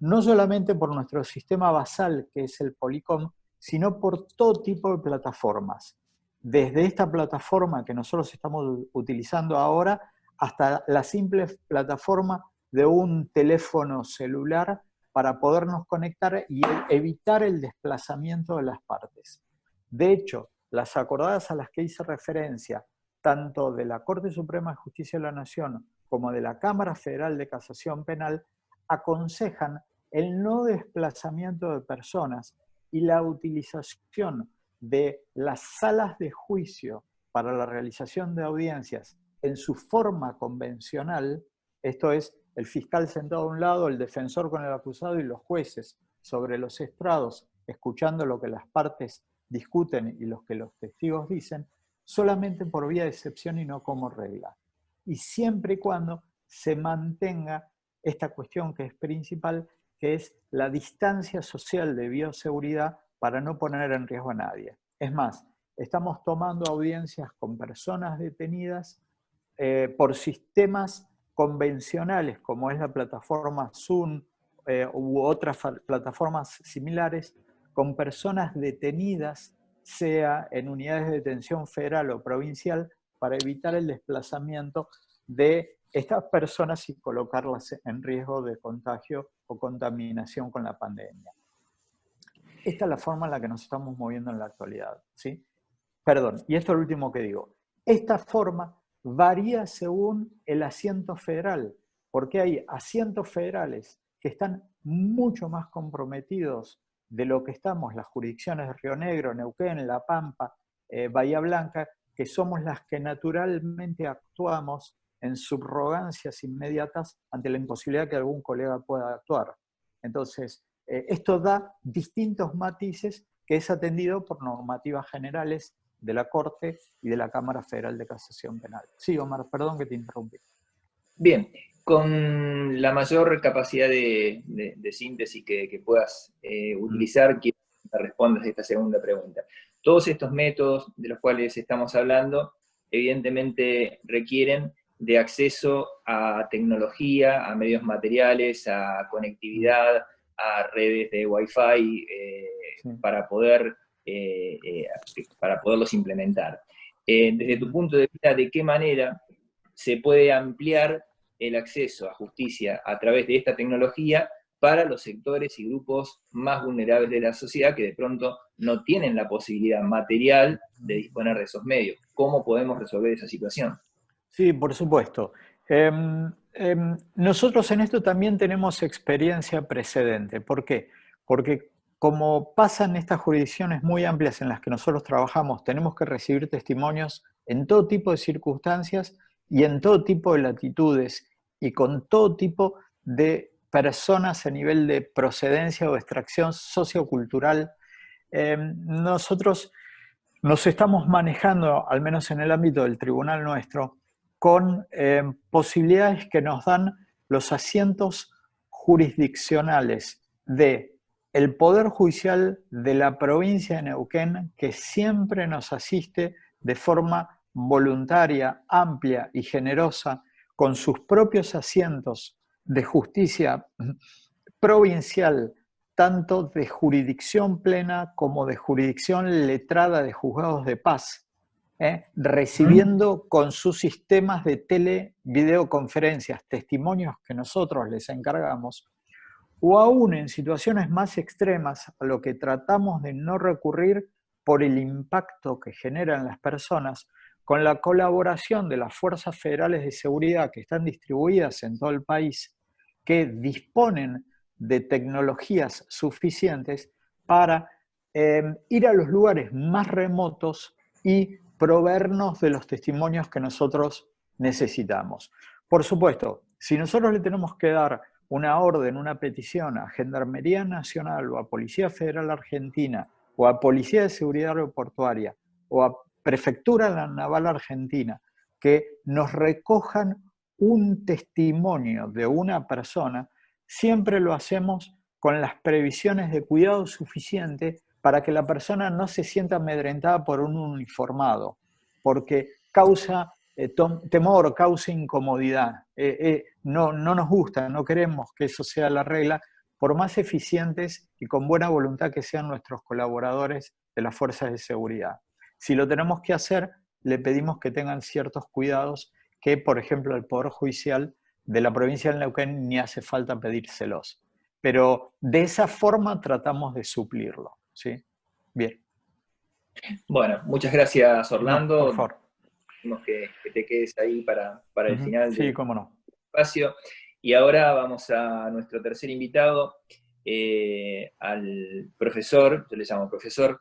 no solamente por nuestro sistema basal, que es el Policom, sino por todo tipo de plataformas. Desde esta plataforma que nosotros estamos utilizando ahora, hasta la simple plataforma de un teléfono celular para podernos conectar y evitar el desplazamiento de las partes. De hecho, las acordadas a las que hice referencia, tanto de la Corte Suprema de Justicia de la Nación como de la Cámara Federal de Casación Penal, aconsejan el no desplazamiento de personas y la utilización de las salas de juicio para la realización de audiencias en su forma convencional, esto es, el fiscal sentado a un lado, el defensor con el acusado y los jueces sobre los estrados, escuchando lo que las partes discuten y lo que los testigos dicen, solamente por vía de excepción y no como regla. Y siempre y cuando se mantenga esta cuestión que es principal, que es la distancia social de bioseguridad para no poner en riesgo a nadie. Es más, estamos tomando audiencias con personas detenidas por sistemas convencionales, como es la plataforma Zoom u otras plataformas similares, con personas detenidas, sea en unidades de detención federal o provincial, para evitar el desplazamiento de estas personas y colocarlas en riesgo de contagio o contaminación con la pandemia. Esta es la forma en la que nos estamos moviendo en la actualidad, ¿sí? Perdón, y esto es lo último que digo. Esta forma varía según el asiento federal, porque hay asientos federales que están mucho más comprometidos de lo que estamos las jurisdicciones de Río Negro, Neuquén, La Pampa, Bahía Blanca, que somos las que naturalmente actuamos en subrogancias inmediatas ante la imposibilidad que algún colega pueda actuar. Entonces, esto da distintos matices que es atendido por normativas generales de la Corte y de la Cámara Federal de Casación Penal. Sí, Omar, perdón que te interrumpí. Bien, con la mayor capacidad de síntesis que puedas utilizar, quiero que me respondas esta segunda pregunta. Todos estos métodos de los cuales estamos hablando, evidentemente requieren de acceso a tecnología, a medios materiales, a conectividad, a redes de Wi-Fi para poderlos implementar. Desde tu punto de vista, ¿de qué manera se puede ampliar el acceso a justicia a través de esta tecnología para los sectores y grupos más vulnerables de la sociedad que de pronto no tienen la posibilidad material de disponer de esos medios? ¿Cómo podemos resolver esa situación? Sí, por supuesto. Nosotros en esto también tenemos experiencia precedente. ¿Por qué? Porque como pasan estas jurisdicciones muy amplias en las que nosotros trabajamos, tenemos que recibir testimonios en todo tipo de circunstancias y en todo tipo de latitudes y con todo tipo de personas a nivel de procedencia o extracción sociocultural. Nosotros nos estamos manejando, al menos en el ámbito del tribunal nuestro, con posibilidades que nos dan los asientos jurisdiccionales del Poder Judicial de la provincia de Neuquén, que siempre nos asiste de forma voluntaria, amplia y generosa, con sus propios asientos de justicia provincial, tanto de jurisdicción plena como de jurisdicción letrada de juzgados de paz, recibiendo con sus sistemas de televideoconferencias testimonios que nosotros les encargamos, o aún en situaciones más extremas a lo que tratamos de no recurrir por el impacto que generan las personas, con la colaboración de las fuerzas federales de seguridad que están distribuidas en todo el país, que disponen de tecnologías suficientes para ir a los lugares más remotos y proveernos de los testimonios que nosotros necesitamos. Por supuesto, si nosotros le tenemos que dar una orden, una petición a Gendarmería Nacional o a Policía Federal Argentina o a Policía de Seguridad Aeroportuaria o a Prefectura Naval Argentina que nos recojan un testimonio de una persona, siempre lo hacemos con las previsiones de cuidado suficiente para que la persona no se sienta amedrentada por un uniformado, porque causa temor, causa incomodidad. No nos gusta, no queremos que eso sea la regla, por más eficientes y con buena voluntad que sean nuestros colaboradores de las fuerzas de seguridad. Si lo tenemos que hacer, le pedimos que tengan ciertos cuidados que, por ejemplo, el Poder Judicial de la provincia del Neuquén ni hace falta pedírselos. Pero de esa forma tratamos de suplirlo, ¿sí? Bien. Bueno, muchas gracias, Orlando. No, por favor. Que te quedes ahí para el final sí, cómo no. espacio. Y ahora vamos a nuestro tercer invitado, al profesor, yo le llamo profesor,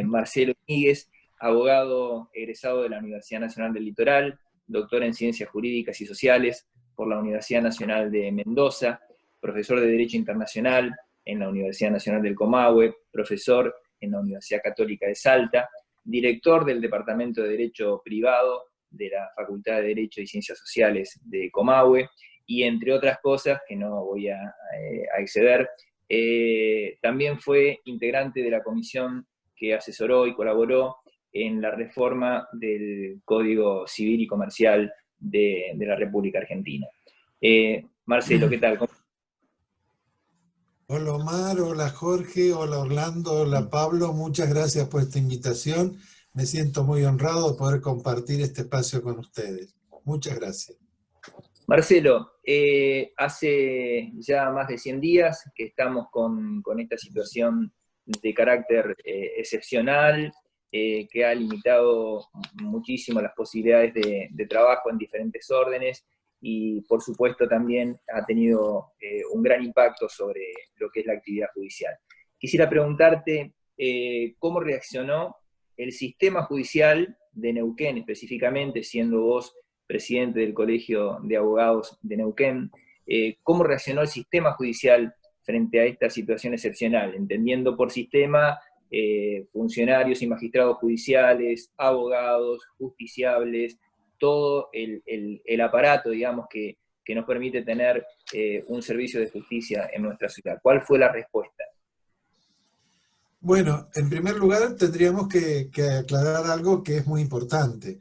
Marcelo Íñiguez, abogado egresado de la Universidad Nacional del Litoral, doctor en Ciencias Jurídicas y Sociales por la Universidad Nacional de Mendoza, profesor de Derecho Internacional en la Universidad Nacional del Comahue, profesor en la Universidad Católica de Salta, director del Departamento de Derecho Privado de la Facultad de Derecho y Ciencias Sociales de Comahue, y entre otras cosas, que no voy a exceder, también fue integrante de la comisión que asesoró y colaboró en la reforma del Código Civil y Comercial de la República Argentina. Marcelo, ¿qué tal? Hola Omar, hola Jorge, hola Orlando, hola Pablo, muchas gracias por esta invitación. Me siento muy honrado de poder compartir este espacio con ustedes. Muchas gracias. Marcelo, hace ya más de 100 días que estamos con esta situación de carácter excepcional, que ha limitado muchísimo las posibilidades de trabajo en diferentes órdenes, y por supuesto también ha tenido un gran impacto sobre lo que es la actividad judicial. Quisiera preguntarte cómo reaccionó el sistema judicial de Neuquén, específicamente, siendo vos presidente del Colegio de Abogados de Neuquén, cómo reaccionó el sistema judicial frente a esta situación excepcional, entendiendo por sistema funcionarios y magistrados judiciales, abogados, justiciables, todo el aparato, digamos, que nos permite tener un servicio de justicia en nuestra ciudad. ¿Cuál fue la respuesta? Bueno, en primer lugar tendríamos que aclarar algo que es muy importante.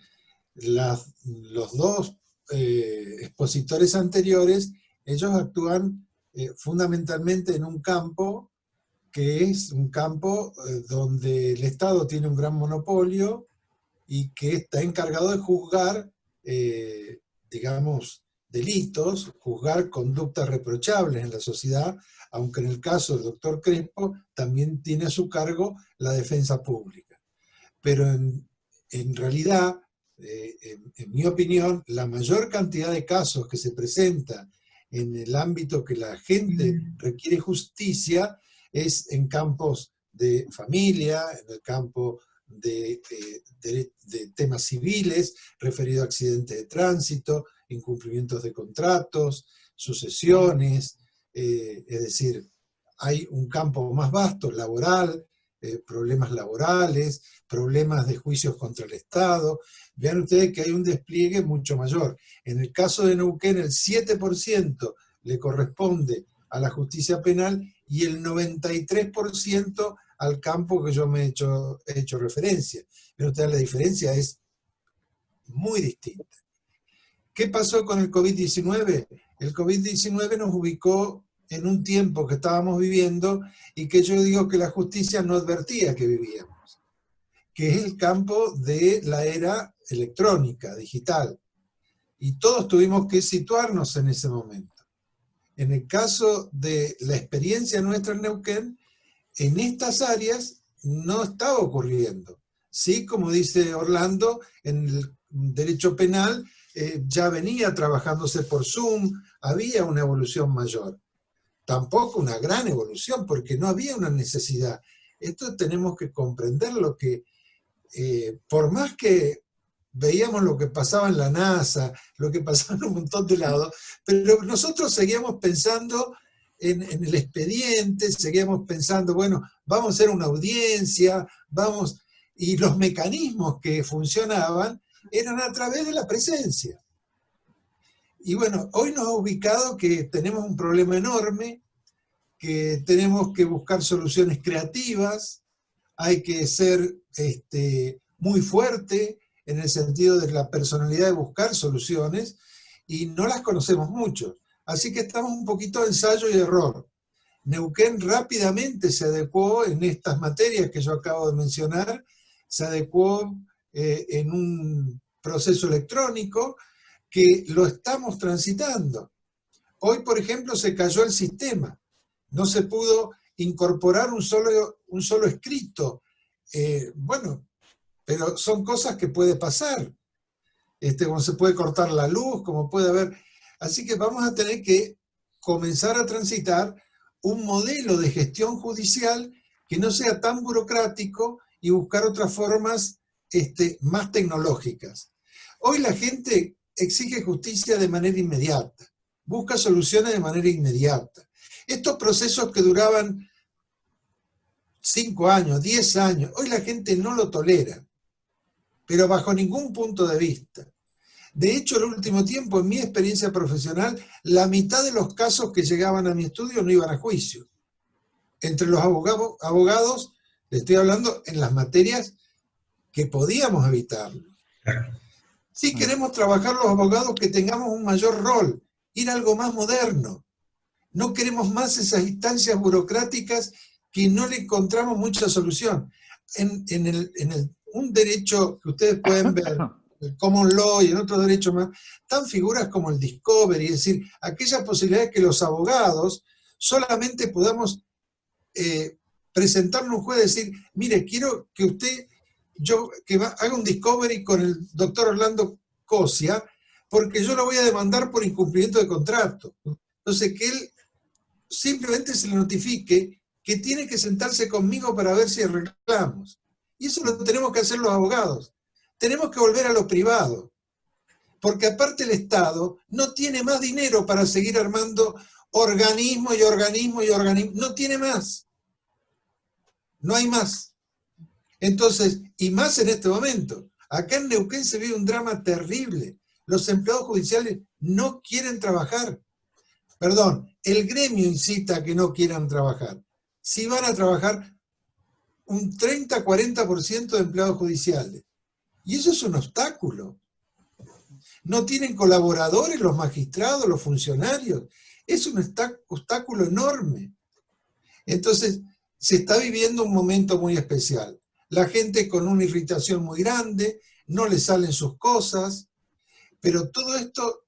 Los dos expositores anteriores, ellos actúan fundamentalmente en un campo que es un campo donde el Estado tiene un gran monopolio y que está encargado de juzgar, digamos, delitos, juzgar conductas reprochables en la sociedad, aunque en el caso del doctor Crespo también tiene a su cargo la defensa pública. Pero en realidad, en mi opinión, la mayor cantidad de casos que se presentan en el ámbito que la gente requiere justicia es en campos de familia, en el campo de temas civiles, referido a accidentes de tránsito, incumplimientos de contratos, sucesiones, es decir, hay un campo más vasto, laboral, problemas laborales, problemas de juicios contra el Estado. Vean ustedes que hay un despliegue mucho mayor. En el caso de Neuquén, el 7% le corresponde a la justicia penal y el 93% al campo que yo he hecho referencia. Vean ustedes, la diferencia es muy distinta. ¿Qué pasó con el COVID-19? El COVID-19 nos ubicó en un tiempo que estábamos viviendo y que yo digo que la justicia no advertía que vivíamos, que es el campo de la era electrónica, digital. Y todos tuvimos que situarnos en ese momento. En el caso de la experiencia nuestra en Neuquén, en estas áreas no estaba ocurriendo. Sí, como dice Orlando, en el derecho penal ya venía trabajándose por Zoom, había una evolución mayor. Tampoco una gran evolución, porque no había una necesidad. Esto tenemos que comprender lo que, por más que veíamos lo que pasaba en la NASA, lo que pasaba en un montón de lados, pero nosotros seguíamos pensando en el expediente, seguíamos pensando, bueno, vamos a hacer una audiencia, vamos, y los mecanismos que funcionaban eran a través de la presencia. Y bueno, hoy nos ha ubicado que tenemos un problema enorme, que tenemos que buscar soluciones creativas, hay que ser muy fuerte en el sentido de la personalidad de buscar soluciones, y no las conocemos mucho. Así que estamos un poquito de ensayo y error. Neuquén rápidamente se adecuó en estas materias que yo acabo de mencionar, se adecuó en un proceso electrónico que lo estamos transitando. Hoy, por ejemplo, se cayó el sistema. No se pudo incorporar un solo escrito. Bueno, pero son cosas que puede pasar. Como se puede cortar la luz, como puede haber. Así que vamos a tener que comenzar a transitar un modelo de gestión judicial que no sea tan burocrático y buscar otras formas más tecnológicas. Hoy la gente exige justicia de manera inmediata, busca soluciones de manera inmediata. Estos procesos que duraban 5 años, 10 años, hoy la gente no lo tolera, pero bajo ningún punto de vista. De hecho, en el último tiempo, en mi experiencia profesional, la mitad de los casos que llegaban a mi estudio no iban a juicio. Entre los abogados, le estoy hablando en las materias que podíamos evitarlo. Sí queremos trabajar los abogados que tengamos un mayor rol, ir a algo más moderno. No queremos más esas instancias burocráticas que no le encontramos mucha solución. Un derecho que ustedes pueden ver, el Common Law y en otros derechos más, están figuras como el Discovery, es decir, aquellas posibilidades que los abogados solamente podamos presentarle a un juez y decir, mire, quiero que usted, haga un Discovery con el doctor Orlando Cosia, porque yo lo voy a demandar por incumplimiento de contrato. Entonces, que él simplemente se le notifique que tiene que sentarse conmigo para ver si arreglamos. Y eso lo tenemos que hacer los abogados. Tenemos que volver a lo privado, porque aparte el Estado no tiene más dinero para seguir armando organismo y organismo y organismo. No tiene más. No hay más. Entonces, y más en este momento. Acá en Neuquén se vive un drama terrible. Los empleados judiciales no quieren trabajar. Perdón, el gremio incita a que no quieran trabajar. Si van a trabajar un 30-40% de empleados judiciales. Y eso es un obstáculo. No tienen colaboradores los magistrados, los funcionarios. es un obstáculo enorme. Entonces, se está viviendo un momento muy especial. La gente con una irritación muy grande, no le salen sus cosas, pero todo esto,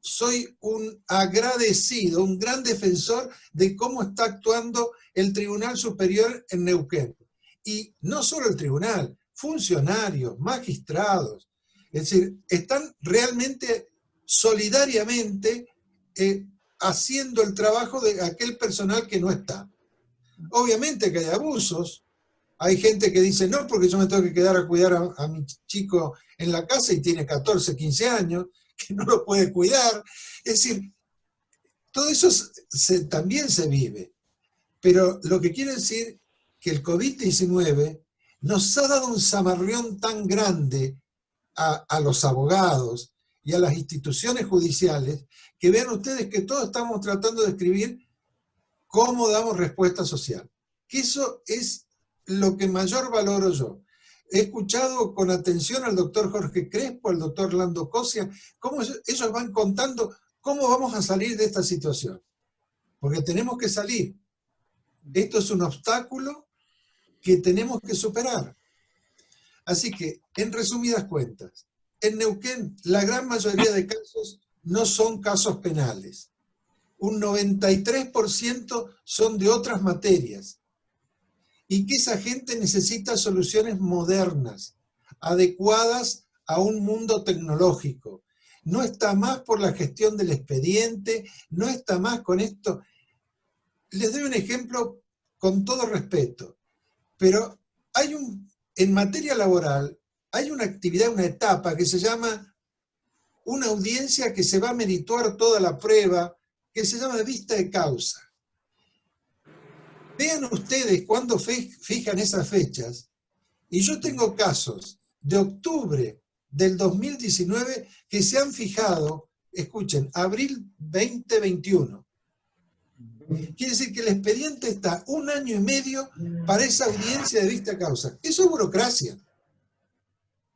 soy un agradecido, un gran defensor de cómo está actuando el Tribunal Superior en Neuquén. Y no solo el tribunal, funcionarios, magistrados, es decir, están realmente solidariamente haciendo el trabajo de aquel personal que no está. Obviamente que hay abusos, hay gente que dice, no, porque yo me tengo que quedar a cuidar a mi chico en la casa y tiene 14, 15 años, que no lo puede cuidar. Es decir, todo eso también se vive. Pero lo que quiero decir que el COVID-19 nos ha dado un zamarrión tan grande a los abogados y a las instituciones judiciales, que vean ustedes que todos estamos tratando de escribir cómo damos respuesta social. Que eso es lo que mayor valoro yo. He escuchado con atención al doctor Jorge Crespo, al doctor Orlando Cosia, cómo ellos van contando cómo vamos a salir de esta situación. Porque tenemos que salir. Esto es un obstáculo que tenemos que superar. Así que, en resumidas cuentas, en Neuquén la gran mayoría de casos no son casos penales. Un 93% son de otras materias. Y que esa gente necesita soluciones modernas, adecuadas a un mundo tecnológico. No está más por la gestión del expediente, no está más con esto. Les doy un ejemplo con todo respeto, pero en materia laboral hay una actividad, una etapa que se llama una audiencia que se va a merituar toda la prueba, que se llama vista de causa. Vean ustedes cuándo fijan esas fechas, y yo tengo casos de octubre del 2019 que se han fijado, escuchen, abril 2021. Quiere decir que el expediente está 1 año y medio para esa audiencia de vista causa. Eso es burocracia.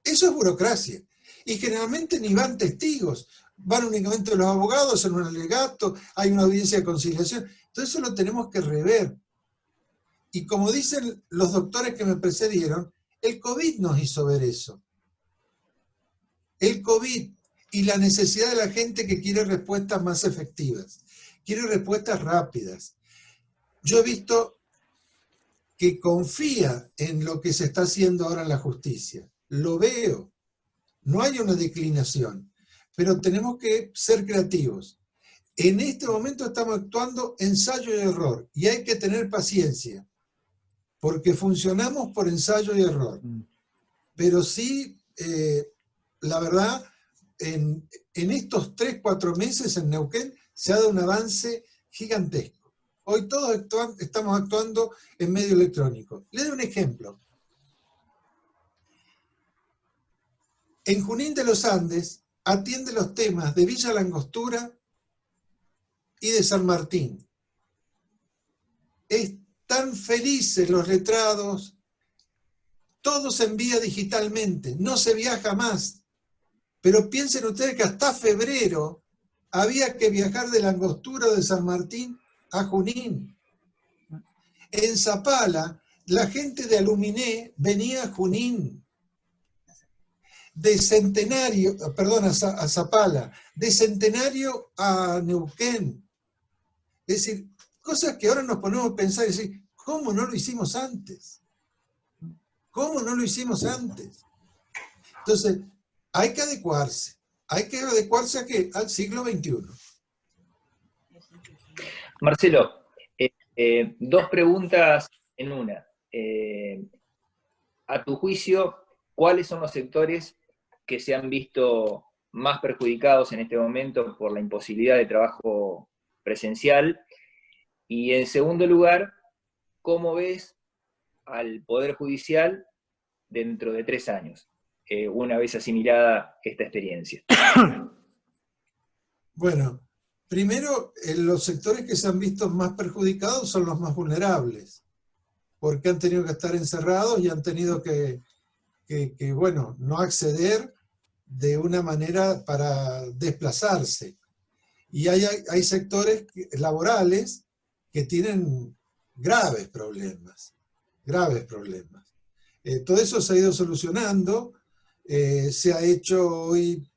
Eso es burocracia. Y generalmente ni van testigos. Van únicamente los abogados en un alegato, hay una audiencia de conciliación. Todo eso lo tenemos que rever. Y como dicen los doctores que me precedieron, el COVID nos hizo ver eso. El COVID y la necesidad de la gente que quiere respuestas más efectivas. Quiere respuestas rápidas. Yo he visto que confía en lo que se está haciendo ahora en la justicia. Lo veo. No hay una declinación, pero tenemos que ser creativos. En este momento estamos actuando ensayo y error, y hay que tener paciencia, porque funcionamos por ensayo y error. Pero sí, la verdad, en estos 3-4 meses en Neuquén, se ha dado un avance gigantesco. Hoy todos estamos actuando en medio electrónico. Les doy un ejemplo. En Junín de los Andes atiende los temas de Villa Langostura y de San Martín. Están felices los letrados, todo se envía digitalmente, no se viaja más. Pero piensen ustedes que hasta febrero había que viajar de Langostura o de San Martín a Junín. En Zapala, la gente de Aluminé venía a Junín. De Centenario, perdón, a Zapala, de Centenario a Neuquén. Es decir, cosas que ahora nos ponemos a pensar y decir, ¿cómo no lo hicimos antes? ¿Cómo no lo hicimos antes? Entonces, hay que adecuarse. ¿Hay que adecuarse a qué? Al siglo XXI. Marcelo, 2 preguntas en una. A tu juicio, ¿cuáles son los sectores que se han visto más perjudicados en este momento por la imposibilidad de trabajo presencial? Y en segundo lugar, ¿cómo ves al Poder Judicial dentro de 3 años, una vez asimilada esta experiencia? Bueno, primero, los sectores que se han visto más perjudicados son los más vulnerables, porque han tenido que estar encerrados y han tenido que no acceder de una manera para desplazarse. Y hay sectores laborales que tienen graves problemas, graves problemas. Todo eso se ha ido solucionando, se ha hecho hoy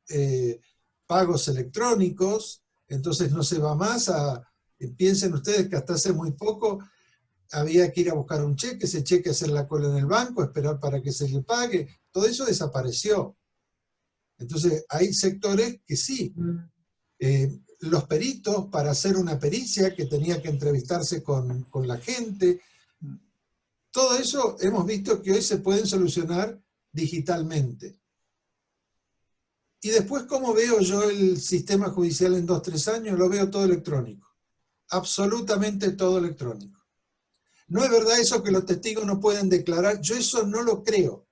pagos electrónicos, entonces no se va más a... Piensen ustedes que hasta hace muy poco había que ir a buscar un cheque, ese cheque hacer la cola en el banco, esperar para que se le pague, todo eso desapareció. Entonces hay sectores que sí. Los peritos, para hacer una pericia que tenía que entrevistarse con la gente, todo eso hemos visto que hoy se pueden solucionar digitalmente. Y después, ¿cómo veo yo el sistema judicial en 2 o 3 años? Lo veo todo electrónico. Absolutamente todo electrónico. No es verdad eso que los testigos no pueden declarar. Yo eso no lo creo.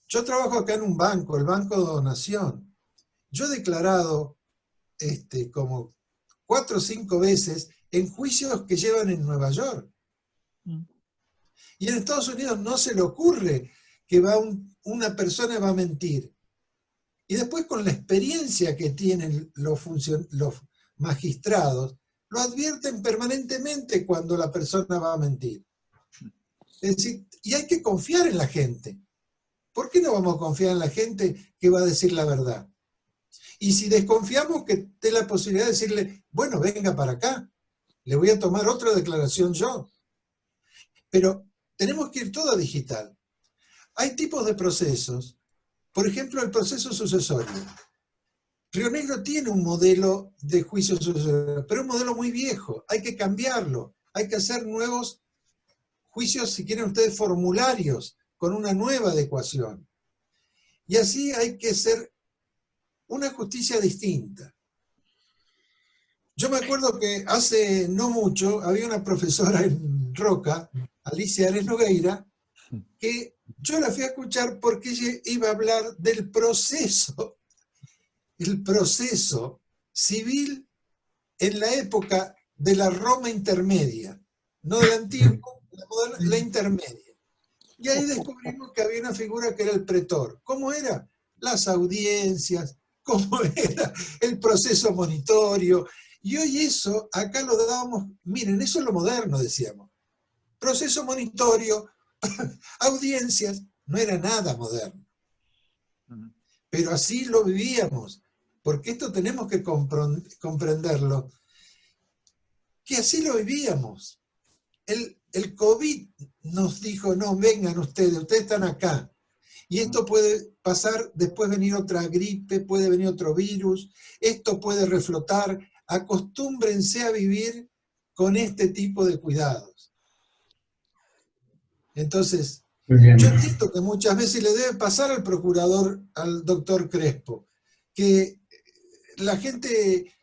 Yo trabajo acá en un banco, el Banco de Donación. Yo he declarado como 4 o 5 veces en juicios que llevan en Nueva York. Y en Estados Unidos no se le ocurre que una persona va a mentir. Y después, con la experiencia que tienen los magistrados, lo advierten permanentemente cuando la persona va a mentir. Es decir, y hay que confiar en la gente. ¿Por qué no vamos a confiar en la gente que va a decir la verdad? Y si desconfiamos, que dé la posibilidad de decirle, bueno, venga para acá, le voy a tomar otra declaración yo. Pero tenemos que ir todo a digital. Hay tipos de procesos, por ejemplo, el proceso sucesorio. Río Negro tiene un modelo de juicio sucesorio, pero un modelo muy viejo, hay que cambiarlo, hay que hacer nuevos juicios, si quieren ustedes, formularios, con una nueva adecuación. Y así hay que hacer una justicia distinta. Yo me acuerdo que hace no mucho había una profesora en Roca, Alicia Ares Nogueira, que yo la fui a escuchar porque ella iba a hablar del proceso, el proceso civil en la época de la Roma intermedia, no de la antigua, la intermedia. Y ahí descubrimos que había una figura que era el pretor. ¿Cómo era? Las audiencias, cómo era el proceso monitorio. Y hoy eso, acá lo dábamos, miren, eso es lo moderno, decíamos. Proceso monitorio, audiencias, no era nada moderno. Pero así lo vivíamos, porque esto tenemos que comprenderlo, que así lo vivíamos. El COVID nos dijo, no, vengan ustedes están acá. Y esto puede pasar, después venir otra gripe, puede venir otro virus, esto puede reflotar. Acostúmbrense a vivir con este tipo de cuidados. Entonces, yo entiendo que muchas veces le debe pasar al procurador, al doctor Crespo, que la gente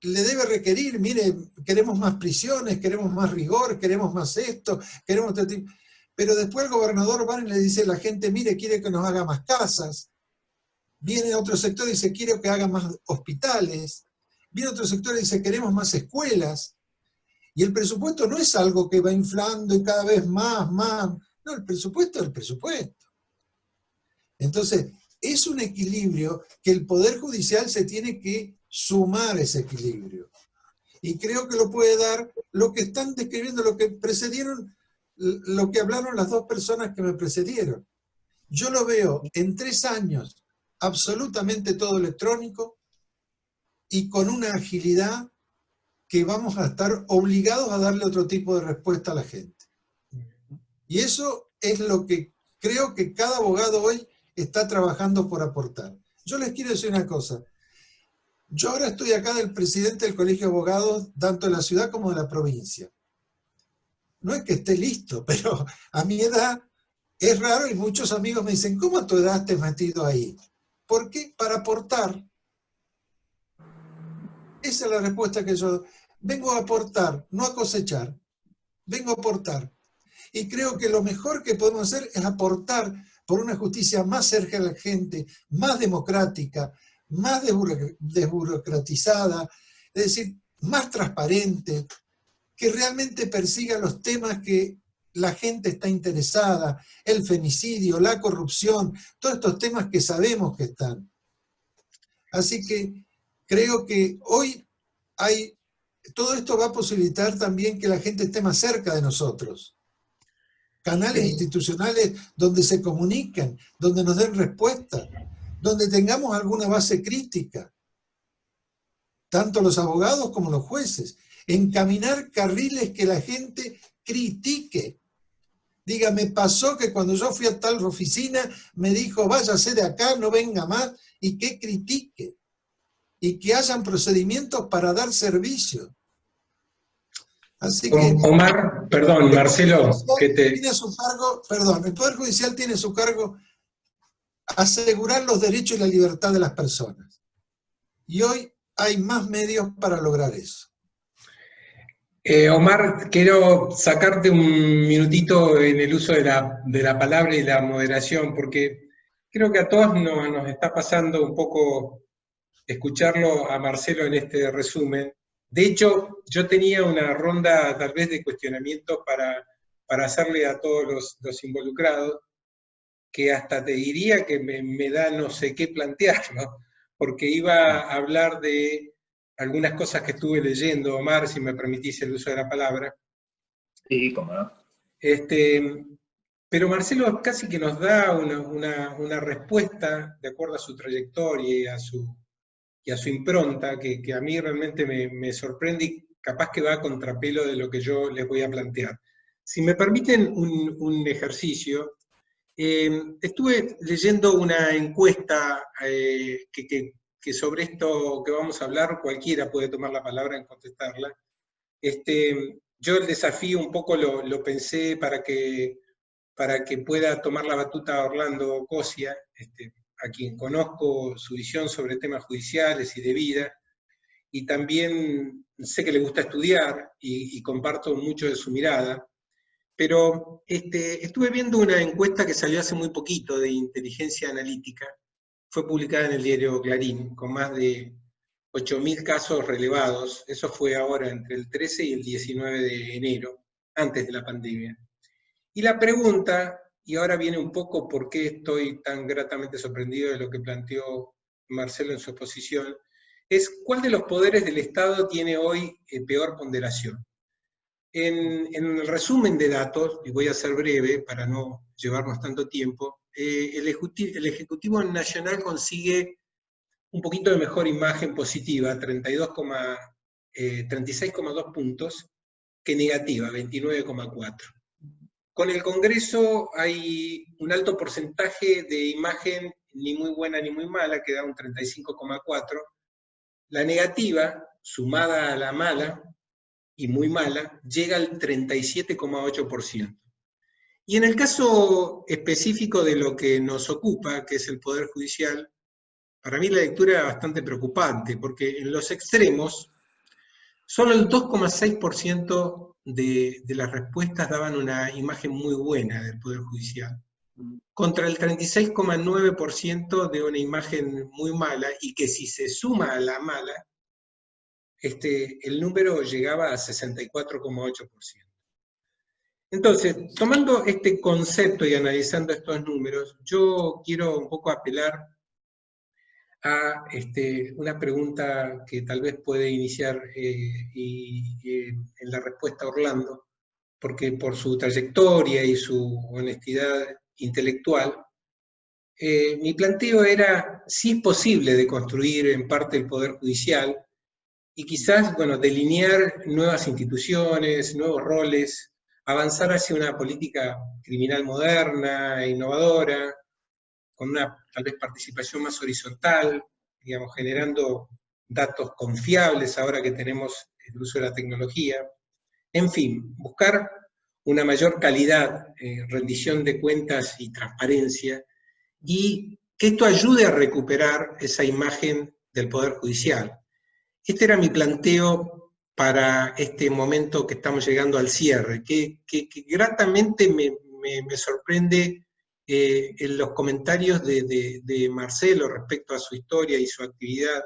le debe requerir, mire, queremos más prisiones, queremos más rigor, queremos más esto, queremos este tipo. Pero después el gobernador va y le dice a la gente, mire, quiere que nos haga más casas. Viene otro sector y dice, quiero que haga más hospitales. Viene otro sector y dice, queremos más escuelas. Y el presupuesto no es algo que va inflando y cada vez más. No, el presupuesto es el presupuesto. Entonces, es un equilibrio que el Poder Judicial se tiene que sumar a ese equilibrio. Y creo que lo puede dar lo que están describiendo, lo que precedieron, lo que hablaron las 2 personas que me precedieron. Yo lo veo en 3 años absolutamente todo electrónico y con una agilidad que vamos a estar obligados a darle otro tipo de respuesta a la gente. Y eso es lo que creo que cada abogado hoy está trabajando por aportar. Yo les quiero decir una cosa. Yo ahora estoy acá del presidente del Colegio de Abogados, tanto de la ciudad como de la provincia. No es que esté listo, pero a mi edad es raro y muchos amigos me dicen, ¿cómo a tu edad te has metido ahí? ¿Por qué? Para aportar. Esa es la respuesta que yo vengo a aportar, no a cosechar. Vengo a aportar. Y creo que lo mejor que podemos hacer es aportar por una justicia más cerca de la gente, más democrática, más desburocratizada, es decir, más transparente, que realmente persiga los temas que la gente está interesada, el femicidio, la corrupción, todos estos temas que sabemos que están. Así que Creo que hoy todo esto va a posibilitar también que la gente esté más cerca de nosotros. Canales institucionales donde se comuniquen, donde nos den respuesta, donde tengamos alguna base crítica, tanto los abogados como los jueces. Encaminar carriles que la gente critique. Diga, me pasó que cuando yo fui a tal oficina me dijo, váyase de acá, no venga más, y que critique. Y que hayan procedimientos para dar servicio. Así que... Omar, perdón, Marcelo, que te... tiene a su cargo, perdón, el Poder Judicial tiene a su cargo asegurar los derechos y la libertad de las personas. Y hoy hay más medios para lograr eso. Omar, quiero sacarte un minutito en el uso de la palabra y la moderación, porque creo que a todos nos está pasando un poco escucharlo a Marcelo en este resumen. De hecho, yo tenía una ronda tal vez de cuestionamientos para hacerle a todos los involucrados, que hasta te diría que me da no sé qué plantear, ¿no? Porque iba a hablar de algunas cosas que estuve leyendo, Omar, si me permitís el uso de la palabra. Sí, cómo no. Pero Marcelo casi que nos da una respuesta de acuerdo a su trayectoria y a su impronta, que a mí realmente me sorprende y capaz que va a contrapelo de lo que yo les voy a plantear. Si me permiten un ejercicio, estuve leyendo una encuesta que sobre esto que vamos a hablar, cualquiera puede tomar la palabra en contestarla. Yo el desafío un poco lo pensé para que pueda tomar la batuta Orlando Cosia, a quien conozco su visión sobre temas judiciales y de vida, y también sé que le gusta estudiar y comparto mucho de su mirada, pero estuve viendo una encuesta que salió hace muy poquito de inteligencia analítica, fue publicada en el diario Clarín, con más de 8.000 casos relevados, eso fue ahora entre el 13 y el 19 de enero, antes de la pandemia. Y la pregunta, y ahora viene un poco por qué estoy tan gratamente sorprendido de lo que planteó Marcelo en su exposición, es ¿cuál de los poderes del Estado tiene hoy peor ponderación? En el resumen de datos, y voy a ser breve para no llevarnos tanto tiempo, el Ejecutivo Nacional consigue un poquito de mejor imagen positiva, 36,2 puntos, que negativa, 29,4. Con el Congreso hay un alto porcentaje de imagen ni muy buena ni muy mala, que da un 35,4. La negativa, sumada a la mala y muy mala, llega al 37,8%. Y en el caso específico de lo que nos ocupa, que es el Poder Judicial, para mí la lectura es bastante preocupante, porque en los extremos, solo el 2,6% de las respuestas daban una imagen muy buena del Poder Judicial, contra el 36,9% de una imagen muy mala, y que si se suma a la mala, el número llegaba a 64,8%. Entonces, tomando este concepto y analizando estos números, yo quiero un poco apelar a una pregunta que tal vez puede iniciar en la respuesta Orlando, porque por su trayectoria y su honestidad intelectual, mi planteo era si es posible deconstruir en parte el Poder Judicial y quizás, bueno, delinear nuevas instituciones, nuevos roles, avanzar hacia una política criminal moderna e innovadora, con una tal vez participación más horizontal, digamos, generando datos confiables ahora que tenemos el uso de la tecnología. En fin, buscar una mayor calidad, rendición de cuentas y transparencia, y que esto ayude a recuperar esa imagen del Poder Judicial. Este era mi planteo para este momento que estamos llegando al cierre, que gratamente me sorprende en los comentarios de Marcelo respecto a su historia y su actividad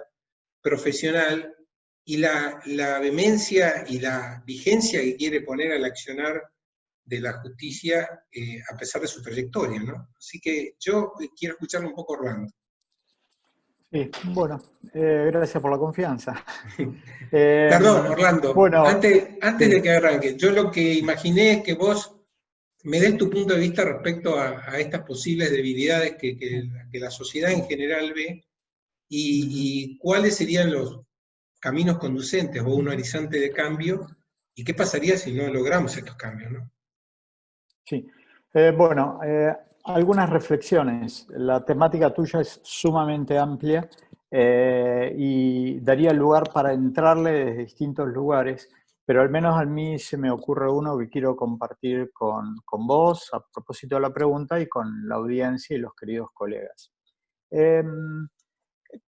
profesional, y la vehemencia y la vigencia que quiere poner al accionar de la justicia a pesar de su trayectoria, ¿no? Así que yo quiero escucharlo un poco, Orlando. Sí, bueno, gracias por la confianza. Perdón, Orlando, Bueno, antes sí. de que arranque, yo lo que imaginé es que vos me des tu punto de vista respecto a estas posibles debilidades que la sociedad en general ve y cuáles serían los caminos conducentes o un horizonte de cambio y qué pasaría si no logramos estos cambios, ¿no? Sí. Bueno, algunas reflexiones. La temática tuya es sumamente amplia y daría lugar para entrarle desde distintos lugares, pero al menos a mí se me ocurre uno que quiero compartir con vos a propósito de la pregunta y con la audiencia y los queridos colegas.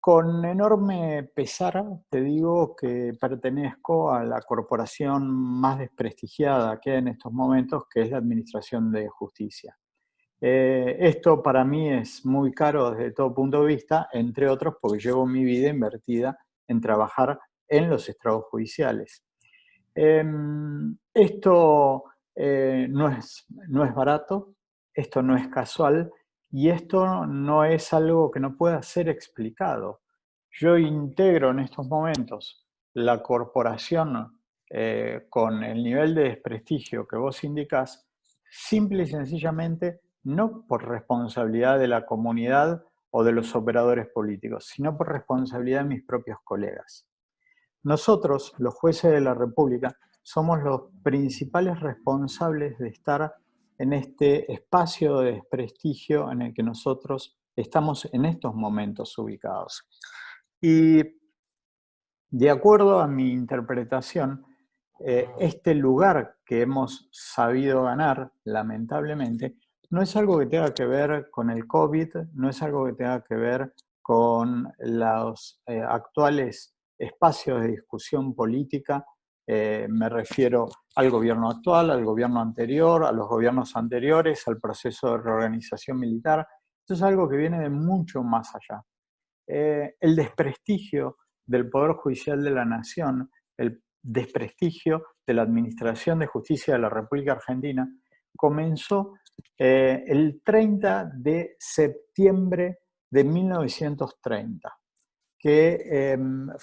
Con enorme pesar te digo que pertenezco a la corporación más desprestigiada que hay en estos momentos, que es la Administración de Justicia. Esto para mí es muy caro desde todo punto de vista, entre otros porque llevo mi vida invertida en trabajar en los estrados judiciales. Esto no es barato, esto no es casual y esto no es algo que no pueda ser explicado. Yo integro en estos momentos la corporación con el nivel de desprestigio que vos indicás, simple y sencillamente no por responsabilidad de la comunidad o de los operadores políticos, sino por responsabilidad de mis propios colegas. Nosotros, los jueces de la República, somos los principales responsables de estar en este espacio de desprestigio en el que nosotros estamos en estos momentos ubicados. Y de acuerdo a mi interpretación, este lugar que hemos sabido ganar, lamentablemente, no es algo que tenga que ver con el COVID, no es algo que tenga que ver con los actuales espacios de discusión política. Me refiero al gobierno actual, al gobierno anterior, a los gobiernos anteriores, al proceso de reorganización militar. Esto es algo que viene de mucho más allá. El desprestigio del Poder Judicial de la Nación, el desprestigio de la Administración de Justicia de la República Argentina, comenzó el 30 de septiembre de 1930, que el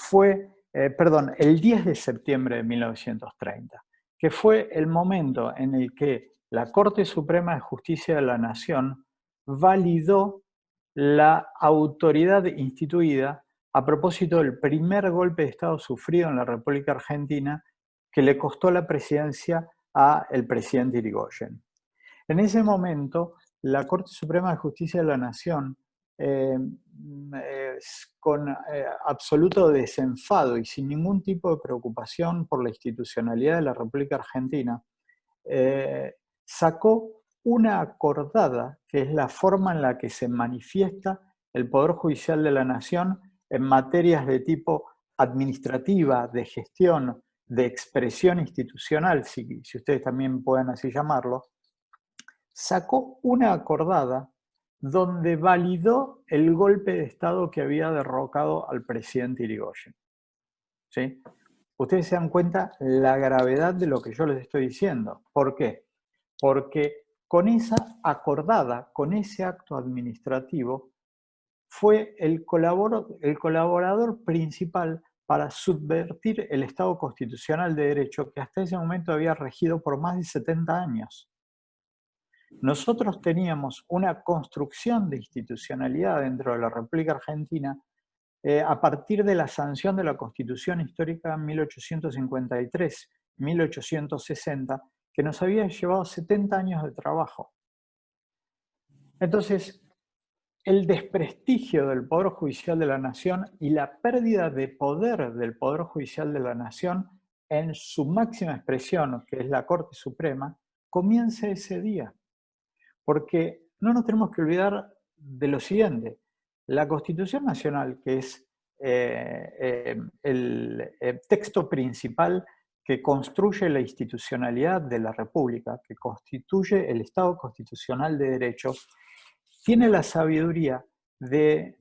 10 de septiembre de 1930, que fue el momento en el que la Corte Suprema de Justicia de la Nación validó la autoridad instituida a propósito del primer golpe de Estado sufrido en la República Argentina que le costó la presidencia al presidente Irigoyen. En ese momento, la Corte Suprema de Justicia de la Nación, con absoluto desenfado y sin ningún tipo de preocupación por la institucionalidad de la República Argentina, sacó una acordada, que es la forma en la que se manifiesta el Poder Judicial de la Nación en materias de tipo administrativa, de gestión, de expresión institucional, si ustedes también pueden así llamarlo, sacó una acordada donde validó el golpe de Estado que había derrocado al presidente Irigoyen. ¿Sí? Ustedes se dan cuenta la gravedad de lo que yo les estoy diciendo. ¿Por qué? Porque con esa acordada, con ese acto administrativo, fue el colaborador principal para subvertir el Estado constitucional de derecho que hasta ese momento había regido por más de 70 años. Nosotros teníamos una construcción de institucionalidad dentro de la República Argentina a partir de la sanción de la Constitución Histórica 1853-1860, que nos había llevado 70 años de trabajo. Entonces, el desprestigio del Poder Judicial de la Nación y la pérdida de poder del Poder Judicial de la Nación en su máxima expresión, que es la Corte Suprema, comienza ese día. Porque no nos tenemos que olvidar de lo siguiente. La Constitución Nacional, que es el texto principal que construye la institucionalidad de la República, que constituye el Estado constitucional de derecho, tiene la sabiduría de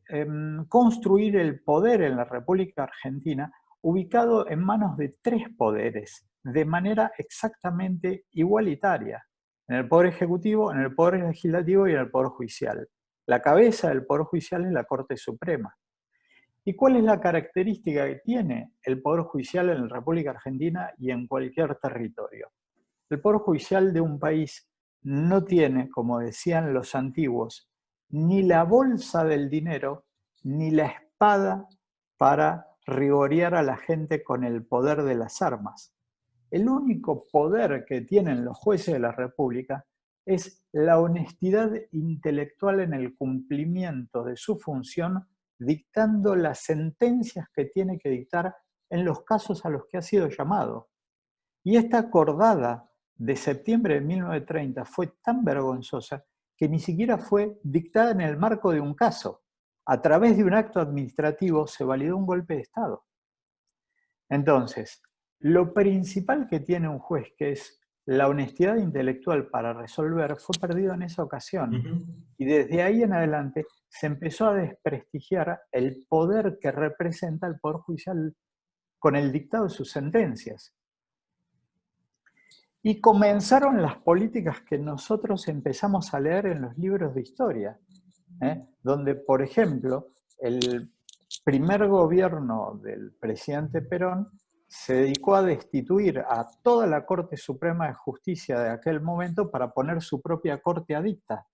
construir el poder en la República Argentina ubicado en manos de tres poderes, de manera exactamente igualitaria, en el Poder Ejecutivo, en el Poder Legislativo y en el Poder Judicial. La cabeza del Poder Judicial es la Corte Suprema. ¿Y cuál es la característica que tiene el Poder Judicial en la República Argentina y en cualquier territorio? El Poder Judicial de un país no tiene, como decían los antiguos, ni la bolsa del dinero, ni la espada para rigorear a la gente con el poder de las armas. El único poder que tienen los jueces de la República es la honestidad intelectual en el cumplimiento de su función, dictando las sentencias que tiene que dictar en los casos a los que ha sido llamado. Y esta acordada de septiembre de 1930 fue tan vergonzosa que ni siquiera fue dictada en el marco de un caso. A través de un acto administrativo se validó un golpe de Estado. Entonces, lo principal que tiene un juez, que es la honestidad intelectual para resolver, fue perdido en esa ocasión. Y desde ahí en adelante se empezó a desprestigiar el poder que representa el Poder Judicial con el dictado de sus sentencias. Y comenzaron las políticas que nosotros empezamos a leer en los libros de historia, donde, por ejemplo, el primer gobierno del presidente Perón se dedicó a destituir a toda la Corte Suprema de Justicia de aquel momento para poner su propia corte adicta,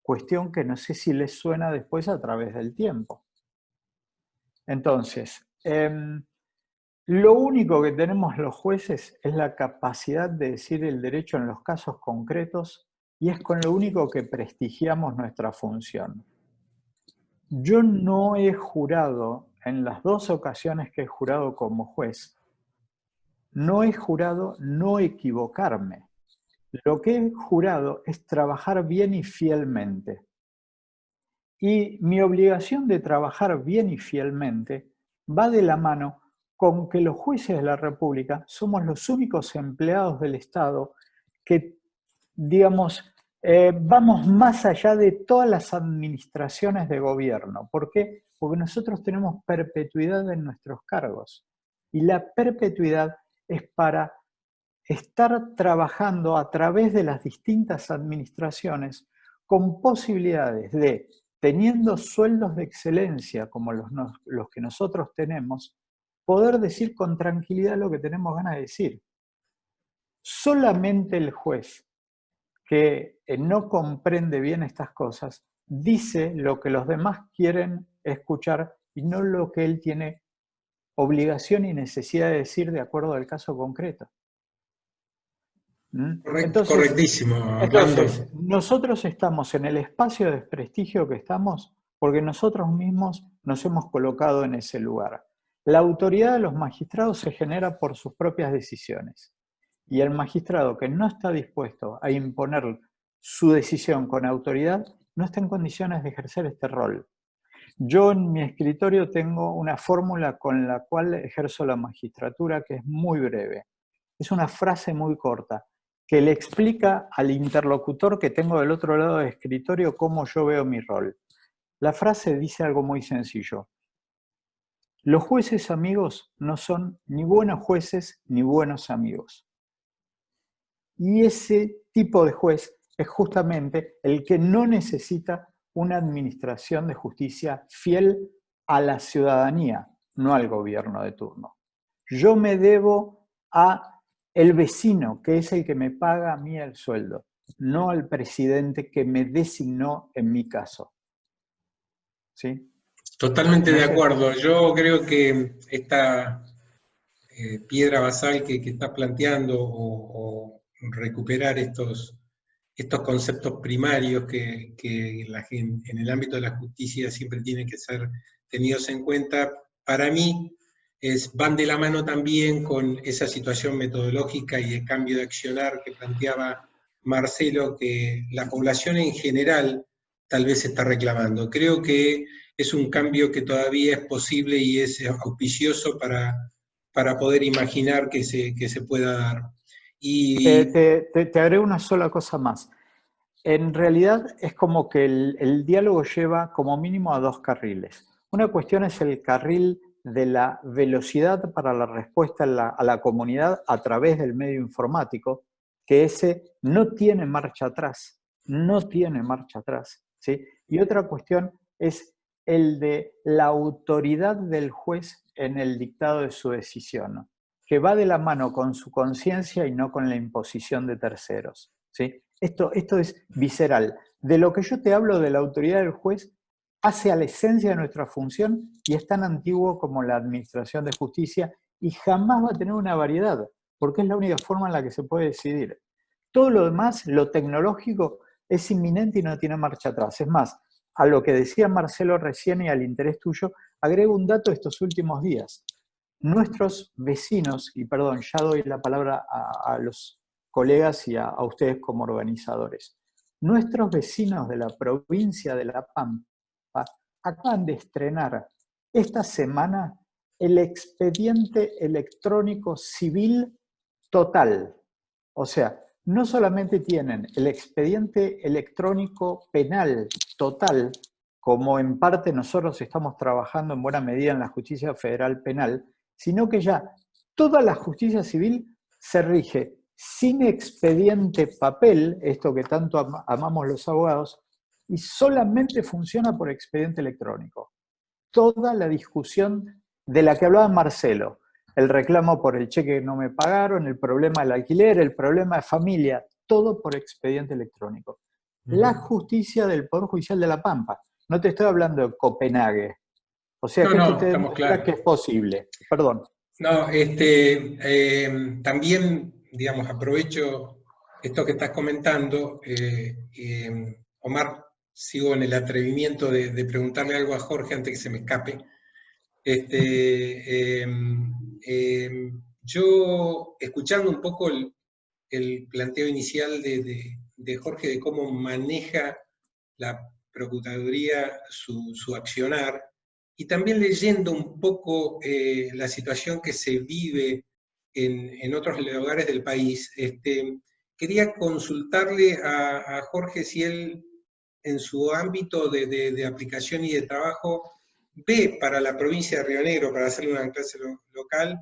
cuestión que no sé si les suena después a través del tiempo. Entonces, lo único que tenemos los jueces es la capacidad de decir el derecho en los casos concretos y es con lo único que prestigiamos nuestra función. Yo no he jurado, en las 2 ocasiones que he jurado como juez, no he jurado no equivocarme. Lo que he jurado es trabajar bien y fielmente. Y mi obligación de trabajar bien y fielmente va de la mano con que los jueces de la República somos los únicos empleados del Estado que, digamos, vamos más allá de todas las administraciones de gobierno. ¿Por qué? Porque nosotros tenemos perpetuidad en nuestros cargos. Y la perpetuidad es para estar trabajando a través de las distintas administraciones con posibilidades de, teniendo sueldos de excelencia como los que nosotros tenemos, poder decir con tranquilidad lo que tenemos ganas de decir. Solamente el juez que no comprende bien estas cosas dice lo que los demás quieren escuchar y no lo que él tiene obligación y necesidad de decir de acuerdo al caso concreto. Correctísimo, entonces, nosotros estamos en el espacio de desprestigio que estamos porque nosotros mismos nos hemos colocado en ese lugar. La autoridad de los magistrados se genera por sus propias decisiones. Y el magistrado que no está dispuesto a imponer su decisión con autoridad no está en condiciones de ejercer este rol. Yo en mi escritorio tengo una fórmula con la cual ejerzo la magistratura que es muy breve. Es una frase muy corta que le explica al interlocutor que tengo del otro lado del escritorio cómo yo veo mi rol. La frase dice algo muy sencillo. Los jueces amigos no son ni buenos jueces ni buenos amigos. Y ese tipo de juez es justamente el que no necesita una administración de justicia fiel a la ciudadanía, no al gobierno de turno. Yo me debo a el vecino, que es el que me paga a mí el sueldo, no al presidente que me designó en mi caso. ¿Sí? Totalmente de acuerdo. Yo creo que esta piedra basal que estás planteando o recuperar estos conceptos primarios que en el ámbito de la justicia siempre tienen que ser tenidos en cuenta, para mí van de la mano también con esa situación metodológica y de cambio de accionar que planteaba Marcelo, que la población en general tal vez está reclamando. Creo que es un cambio que todavía es posible y es auspicioso para poder imaginar que se pueda dar. Y te agrego una sola cosa más. En realidad es como que el diálogo lleva como mínimo a 2 carriles. Una cuestión es el carril de la velocidad para la respuesta a la comunidad a través del medio informático, que ese no tiene marcha atrás, ¿sí? Y otra cuestión es el de la autoridad del juez en el dictado de su decisión, que va de la mano con su conciencia y no con la imposición de terceros, ¿sí? Esto es visceral. De lo que yo te hablo de la autoridad del juez hace a la esencia de nuestra función y es tan antiguo como la administración de justicia y jamás va a tener una variedad, porque es la única forma en la que se puede decidir. Todo lo demás, lo tecnológico, es inminente y no tiene marcha atrás. Es más, a lo que decía Marcelo recién y al interés tuyo, agrego un dato de estos últimos días. Nuestros vecinos, y perdón, ya doy la palabra a los colegas y a ustedes como organizadores, nuestros vecinos de la provincia de La Pampa acaban de estrenar esta semana el expediente electrónico civil total. O sea, no solamente tienen el expediente electrónico penal total, como en parte nosotros estamos trabajando en buena medida en la justicia federal penal, sino que ya toda la justicia civil se rige sin expediente papel, esto que tanto amamos los abogados, y solamente funciona por expediente electrónico. Toda la discusión de la que hablaba Marcelo, el reclamo por el cheque que no me pagaron, el problema del alquiler, el problema de familia, todo por expediente electrónico. La justicia del Poder Judicial de La Pampa. No te estoy hablando de Copenhague. O sea que esto te demuestra que es posible. Perdón. No, también, digamos, aprovecho esto que estás comentando. Omar, sigo en el atrevimiento de preguntarle algo a Jorge antes que se me escape. Yo, escuchando un poco el planteo inicial de Jorge de cómo maneja la Procuraduría su accionar, y también leyendo un poco la situación que se vive en otros lugares del país, quería consultarle a Jorge si él, en su ámbito de aplicación y de trabajo, ve para la provincia de Río Negro, para hacerle una clase local,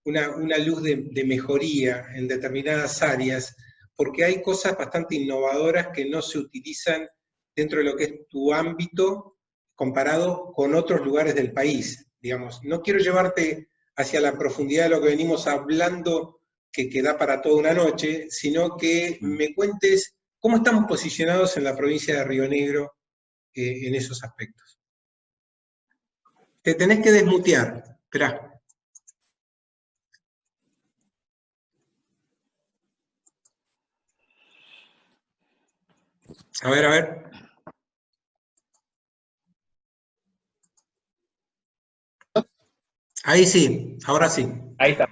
una luz de mejoría en determinadas áreas, porque hay cosas bastante innovadoras que no se utilizan dentro de lo que es tu ámbito comparado con otros lugares del país. Digamos, no quiero llevarte hacia la profundidad de lo que venimos hablando, que da para toda una noche, sino que me cuentes cómo estamos posicionados en la provincia de Río Negro en esos aspectos. Te tenés que desmutear. Esperá. A ver. Ahí sí, ahora sí. Ahí está.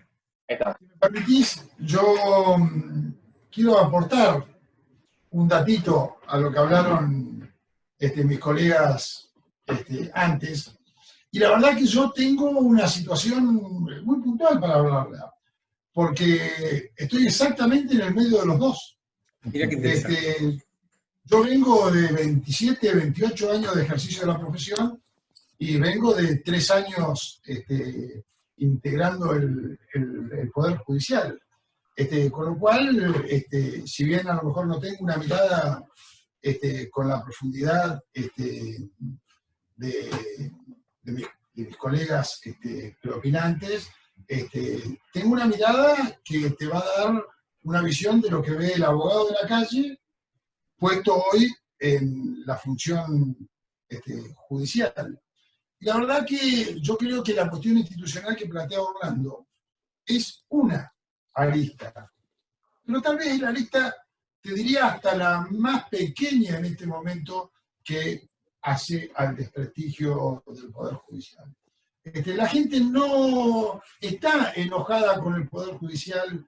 Si me permitís, yo quiero aportar un datito a lo que hablaron mis colegas antes. Y la verdad que yo tengo una situación muy puntual para hablarla, porque estoy exactamente en el medio de los dos. Mira qué interesante. Yo vengo de 27, 28 años de ejercicio de la profesión y vengo de 3 años integrando el Poder Judicial. Con lo cual, si bien a lo mejor no tengo una mirada con la profundidad de mis colegas preopinantes, tengo una mirada que te va a dar una visión de lo que ve el abogado de la calle, puesto hoy en la función judicial. Y la verdad que yo creo que la cuestión institucional que plantea Orlando es una arista. Pero tal vez la arista, te diría, hasta la más pequeña en este momento que hace al desprestigio del Poder Judicial. La gente no está enojada con el Poder Judicial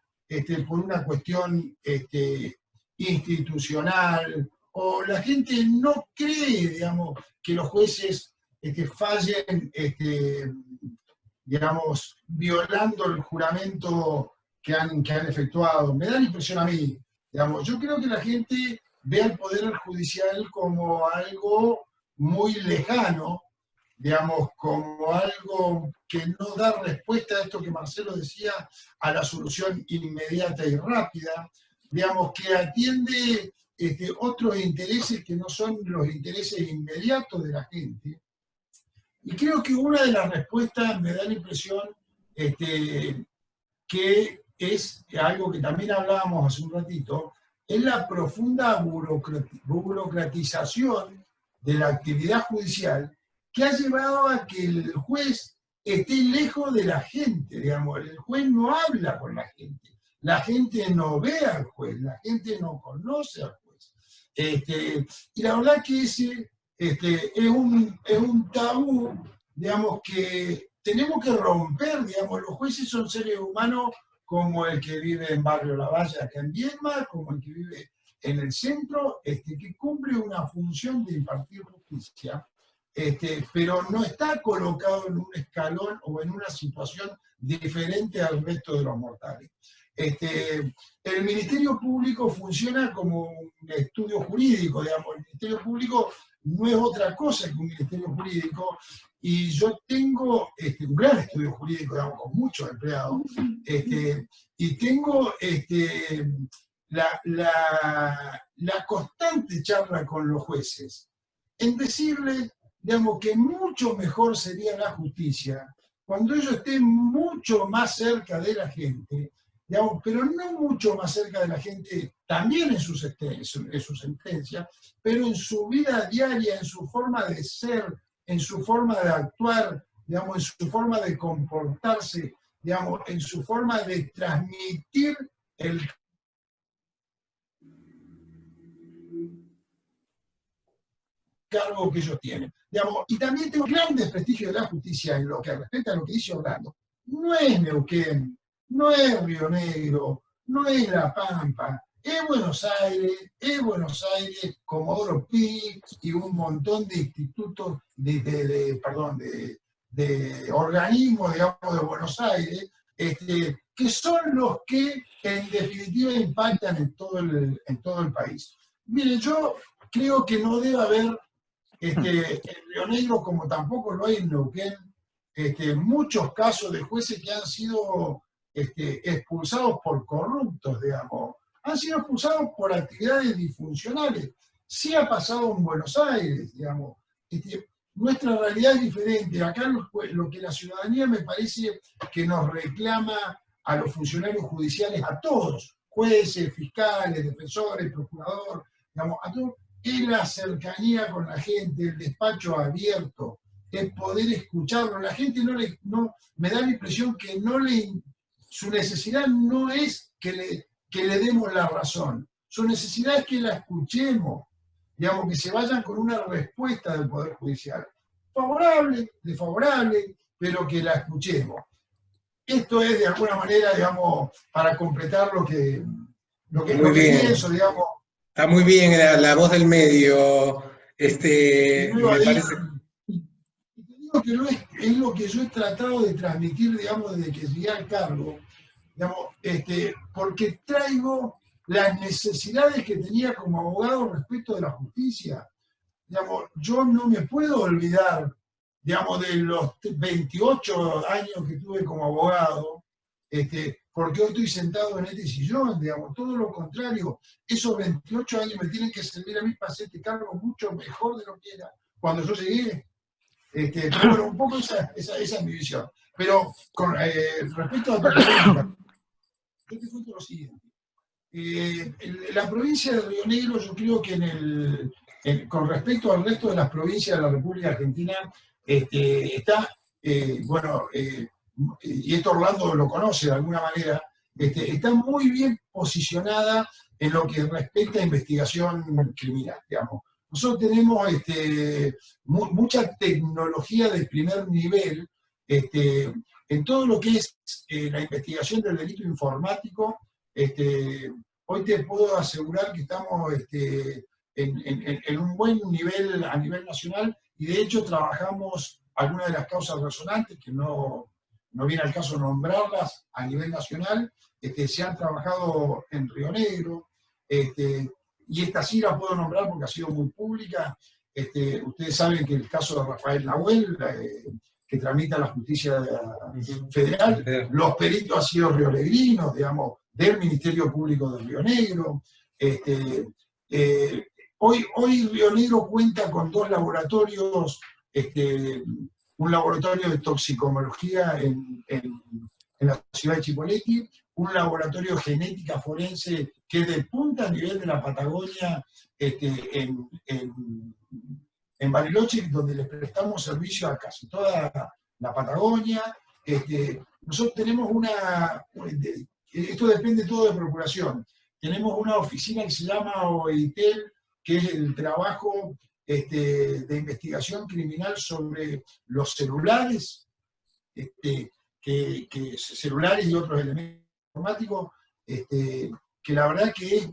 por una cuestión institucional, o la gente no cree, digamos, que los jueces fallen, digamos, violando el juramento que han efectuado. Me da la impresión a mí, digamos, yo creo que la gente ve al Poder Judicial como algo muy lejano, digamos, como algo que no da respuesta a esto que Marcelo decía, a la solución inmediata y rápida, digamos, que atiende otros intereses que no son los intereses inmediatos de la gente, Y creo que una de las respuestas me da la impresión que es algo que también hablábamos hace un ratito, es la profunda burocratización de la actividad judicial que ha llevado a que el juez esté lejos de la gente, digamos, el juez no habla con la gente no ve al juez, la gente no conoce al juez. Y la verdad que ese es un tabú, digamos, que tenemos que romper, digamos, los jueces son seres humanos como el que vive en Barrio Lavalle, acá en Viedma, como el que vive en el centro, que cumple una función de impartir justicia, pero no está colocado en un escalón o en una situación diferente al resto de los mortales. El Ministerio Público funciona como un estudio jurídico, digamos, el Ministerio Público no es otra cosa que un ministerio jurídico, y yo tengo un gran estudio jurídico, digamos, con muchos empleados, y tengo la constante charla con los jueces, en decirles, digamos, que mucho mejor sería la justicia cuando ellos estén mucho más cerca de la gente, digamos, pero no mucho más cerca de la gente, también en sus sentencias, pero en su vida diaria, en su forma de ser, en su forma de actuar, digamos, en su forma de comportarse, digamos, en su forma de transmitir el cargo que ellos tienen. Digamos, y también tengo gran desprestigio de la justicia en lo que respecta a lo que dice Orlando. No es Neuquén, no es Río Negro, no es La Pampa, es Buenos Aires, Comodoro Pi y un montón de institutos, de organismos, digamos, de Buenos Aires, que son los que en definitiva impactan en todo el país. Mire, yo creo que no debe haber en Río Negro, como tampoco lo hay en Neuquén, muchos casos de jueces que han sido expulsados por corruptos, digamos, han sido expulsados por actividades disfuncionales. Sí ha pasado en Buenos Aires, digamos. Nuestra realidad es diferente. Acá lo que la ciudadanía me parece que nos reclama a los funcionarios judiciales, a todos, jueces, fiscales, defensores, procurador, digamos, a todos, es la cercanía con la gente, el despacho abierto, el poder escucharlo. La gente me da la impresión que su necesidad no es que le demos la razón, su necesidad es que la escuchemos, digamos, que se vayan con una respuesta del Poder Judicial, favorable, desfavorable, pero que la escuchemos. Esto es de alguna manera, digamos, para completar lo que pienso, digamos. Está muy bien la voz del medio, me parece. Y te digo que es lo que yo he tratado de transmitir, digamos, desde que llegué al cargo, digamos, porque traigo las necesidades que tenía como abogado respecto de la justicia. Digamos, yo no me puedo olvidar, digamos, de los 28 años que tuve como abogado, porque hoy estoy sentado en este sillón, digamos, todo lo contrario, esos 28 años me tienen que servir a mí para hacer este cargo mucho mejor de lo que era cuando yo llegué. Pero bueno, un poco esa es mi visión. Pero con respecto a tu pregunta, yo te cuento lo siguiente. La provincia de Río Negro, yo creo que con respecto al resto de las provincias de la República Argentina, está, y esto Orlando lo conoce de alguna manera, está muy bien posicionada en lo que respecta a investigación criminal, digamos. Nosotros tenemos mucha tecnología de primer nivel en todo lo que es la investigación del delito informático. Hoy te puedo asegurar que estamos en un buen nivel a nivel nacional, y de hecho trabajamos algunas de las causas resonantes, que no viene al caso nombrarlas a nivel nacional, se han trabajado en Río Negro, y esta sí la puedo nombrar porque ha sido muy pública. Ustedes saben que el caso de Rafael Nahuel, que tramita la justicia federal, los peritos han sido riolegrinos, digamos, del Ministerio Público de Río Negro. Hoy Río Negro cuenta con 2 laboratorios un laboratorio de toxicología en la ciudad de Chipoleti, un laboratorio de genética forense que es de punta a nivel de la Patagonia, en Bariloche, donde les prestamos servicio a casi toda la Patagonia. Nosotros tenemos esto depende todo de procuración, tenemos una oficina que se llama OEITEL, que es el trabajo de investigación criminal sobre los celulares, celulares y otros elementos informáticos, que la verdad que es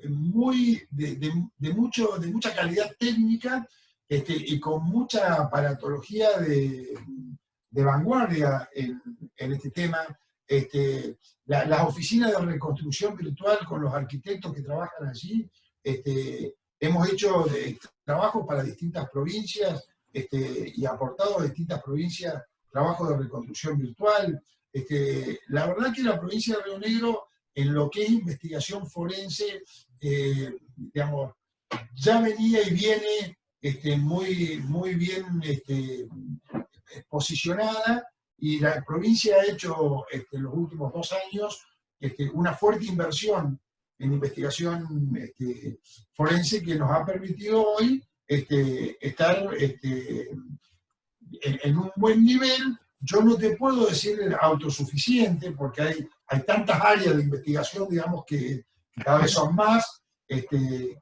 muy de mucha calidad técnica, y con mucha aparatología de vanguardia en este tema. Las oficinas de reconstrucción virtual con los arquitectos que trabajan allí, hemos hecho trabajos para distintas provincias, y aportado a distintas provincias trabajos de reconstrucción virtual. La verdad que la provincia de Río Negro, en lo que es investigación forense, digamos, ya venía y viene muy bien posicionada, y la provincia ha hecho en los últimos 2 años una fuerte inversión en investigación forense que nos ha permitido hoy estar en un buen nivel. Yo no te puedo decir autosuficiente, porque hay tantas áreas de investigación, digamos, que cada vez son más, que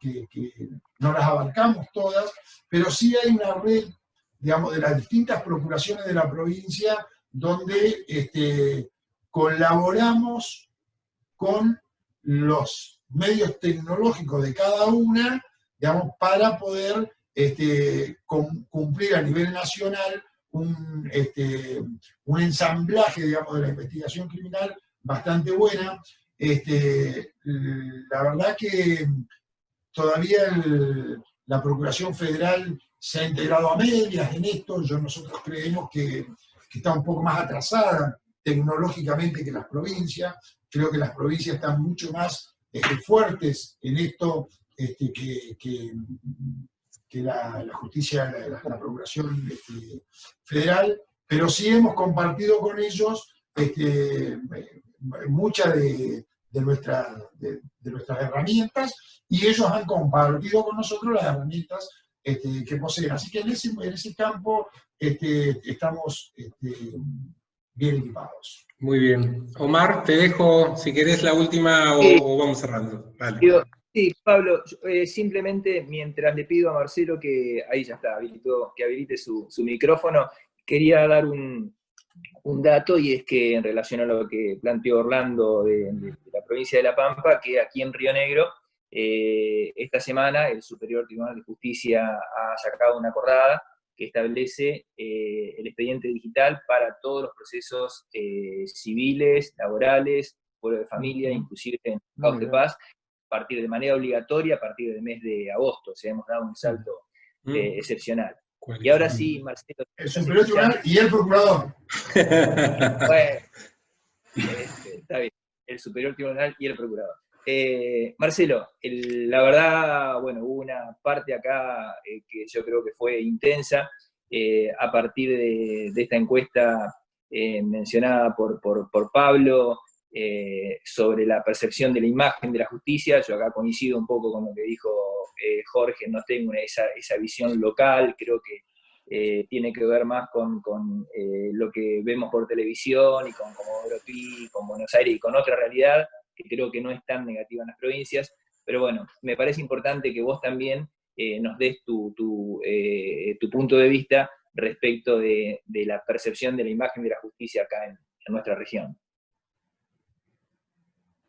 no las abarcamos todas, pero sí hay una red, digamos, de las distintas procuraciones de la provincia, donde colaboramos con los medios tecnológicos de cada una, digamos, para poder cumplir a nivel nacional un ensamblaje, digamos, de la investigación criminal bastante buena. La verdad que todavía la Procuración Federal se ha integrado a medias en esto. Nosotros creemos que está un poco más atrasada tecnológicamente que las provincias. Creo que las provincias están mucho más fuertes en esto que la justicia, la Procuración Federal, pero sí hemos compartido con ellos muchas de nuestras herramientas, y ellos han compartido con nosotros las herramientas que poseen. Así que en ese campo estamos bien equipados. Muy bien. Omar, te dejo, si querés, la última o vamos cerrando. Dale. Sí, Pablo, simplemente mientras le pido a Marcelo que, ahí ya está, que habilite su micrófono, quería dar un dato, y es que en relación a lo que planteó Orlando de la provincia de La Pampa, que aquí en Río Negro, esta semana el Superior Tribunal de Justicia ha sacado una acordada que establece el expediente digital para todos los procesos civiles, laborales, pueblo de familia, inclusive en juzgados de paz, a partir de manera obligatoria, a partir del mes de agosto. O sea, hemos dado un salto excepcional. Y ahora sí, Marcelo. El Superior Tribunal y el Procurador. Bueno, está bien. El Superior Tribunal y el Procurador. Marcelo, la verdad, bueno, hubo una parte acá que yo creo que fue intensa, a partir de esta encuesta mencionada por Pablo, sobre la percepción de la imagen de la justicia. Yo acá coincido un poco con lo que dijo Jorge, no tengo esa visión local, creo que tiene que ver más con lo que vemos por televisión, y con Comodoro Pi, con Buenos Aires, y con otra realidad que creo que no es tan negativa en las provincias. Pero bueno, me parece importante que vos también nos des tu punto de vista respecto de la percepción de la imagen de la justicia acá en nuestra región.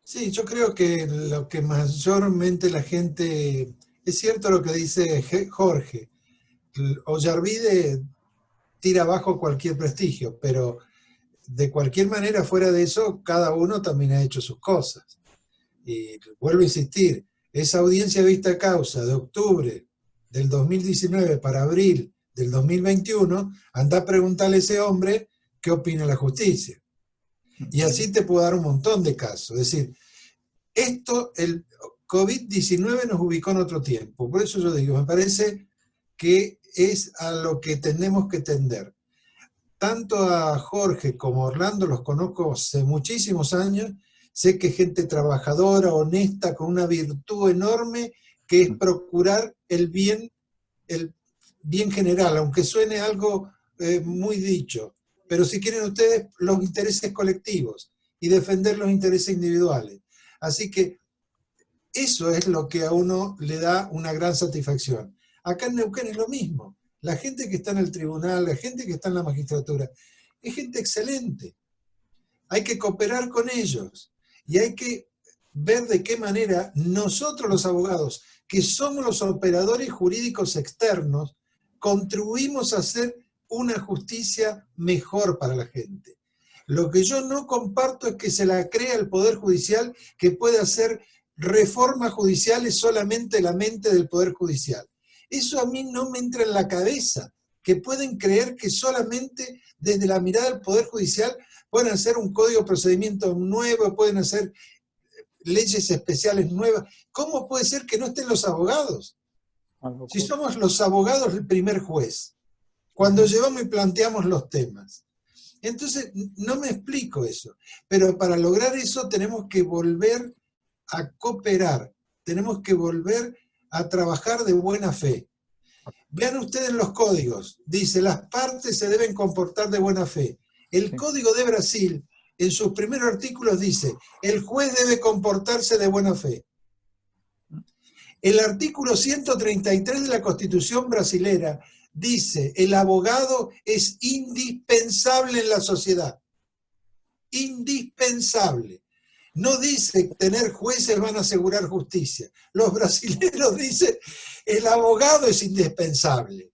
Sí, yo creo que lo que mayormente la gente... Es cierto lo que dice Jorge. Ollarvide tira abajo cualquier prestigio, pero de cualquier manera, fuera de eso, cada uno también ha hecho sus cosas. Y vuelvo a insistir, esa audiencia vista causa de octubre del 2019 para abril del 2021, anda a preguntarle a ese hombre qué opina la justicia. Y así te puedo dar un montón de casos. Es decir, el COVID-19 nos ubicó en otro tiempo. Por eso yo digo, me parece que es a lo que tenemos que tender. tanto a Jorge como a Orlando los conozco hace muchísimos años, sé que es gente trabajadora, honesta, con una virtud enorme, que es procurar el bien general, aunque suene algo muy dicho, pero si quieren ustedes los intereses colectivos y defender los intereses individuales. Así que eso es lo que a uno le da una gran satisfacción. Acá en Neuquén es lo mismo. La gente que está en el tribunal, la gente que está en la magistratura, es gente excelente. Hay que cooperar con ellos y hay que ver de qué manera nosotros los abogados, que somos los operadores jurídicos externos, contribuimos a hacer una justicia mejor para la gente. Lo que yo no comparto es que se la crea el Poder Judicial, que puede hacer reformas judiciales solamente en la mente del Poder Judicial. Eso a mí no me entra en la cabeza, que pueden creer que solamente desde la mirada del Poder Judicial pueden hacer un código de procedimiento nuevo, pueden hacer leyes especiales nuevas. ¿Cómo puede ser que no estén los abogados? Si somos los abogados el primer juez, cuando llevamos y planteamos los temas. Entonces, no me explico eso. Pero para lograr eso tenemos que volver a cooperar, tenemos que volver a trabajar de buena fe. Vean ustedes los códigos, dice, las partes se deben comportar de buena fe. El Código de Brasil, en sus primeros artículos dice, el juez debe comportarse de buena fe. El artículo 133 de la Constitución brasilera dice, el abogado es indispensable en la sociedad. Indispensable. No dice tener jueces van a asegurar justicia. Los brasileños dicen, el abogado es indispensable.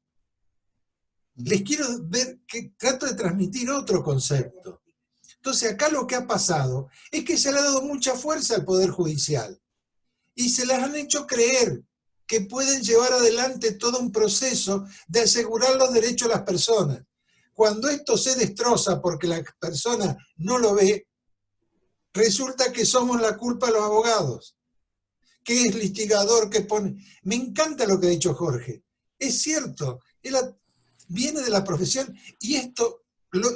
Les quiero ver que trato de transmitir otro concepto. Entonces acá lo que ha pasado es que se le ha dado mucha fuerza al Poder Judicial y se les han hecho creer que pueden llevar adelante todo un proceso de asegurar los derechos de las personas. Cuando esto se destroza porque la persona no lo ve, resulta que somos la culpa de los abogados. ¿Qué es litigador? ¿Qué pone? Me encanta lo que ha dicho Jorge. Es cierto, él viene de la profesión y esto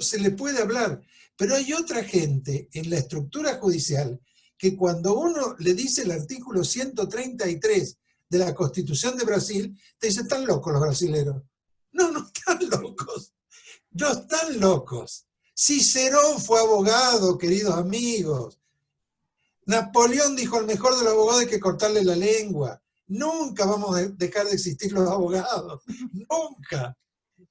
se le puede hablar. Pero hay otra gente en la estructura judicial que cuando uno le dice el artículo 133 de la Constitución de Brasil, te dice, están locos los brasileños. No, no están locos. No están locos. Cicerón fue abogado, queridos amigos. Napoleón dijo, el mejor de los abogados hay que cortarle la lengua. Nunca vamos a dejar de existir los abogados. Nunca,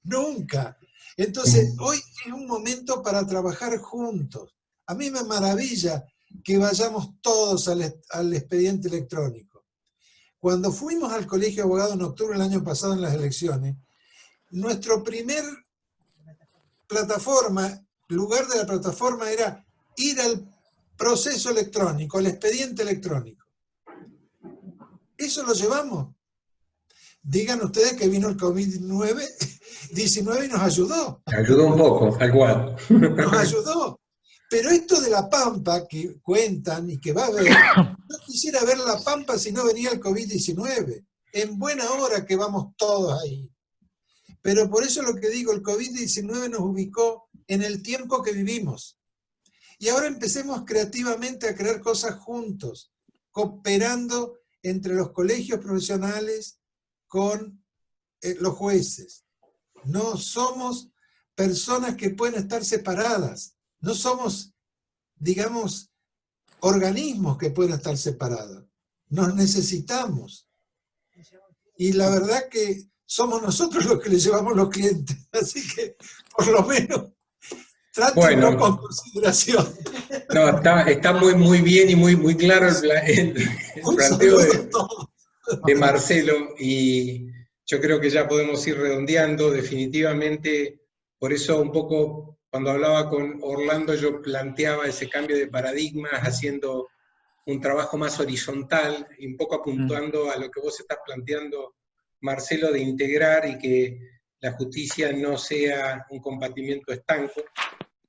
nunca. Entonces, hoy es un momento para trabajar juntos. A mí me maravilla que vayamos todos al expediente electrónico. Cuando fuimos al Colegio de Abogados en octubre del año pasado en las elecciones, nuestro primer lugar de la plataforma era ir al proceso electrónico, al expediente electrónico. Eso lo llevamos. Digan ustedes que vino el COVID-19 y nos ayudó. Ayudó un poco, tal cual. Nos ayudó. Pero esto de La Pampa, que cuentan y que va a haber, no quisiera ver La Pampa si no venía el COVID-19. En buena hora que vamos todos ahí. Pero por eso lo que digo, el COVID-19 nos ubicó en el tiempo que vivimos. Y ahora empecemos creativamente a crear cosas juntos, cooperando entre los colegios profesionales con los jueces. No somos personas que pueden estar separadas. No somos, digamos, organismos que pueden estar separados. Nos necesitamos. Y la verdad que somos nosotros los que le llevamos los clientes. Así que, por lo menos, trátenlo con consideración. No, está muy bien y muy claro el planteo de Marcelo. Y yo creo que ya podemos ir redondeando definitivamente. Por eso un poco, cuando hablaba con Orlando, yo planteaba ese cambio de paradigmas, haciendo un trabajo más horizontal, y un poco apuntando a lo que vos estás planteando, Marcelo, de integrar y que la justicia no sea un compartimiento estanco,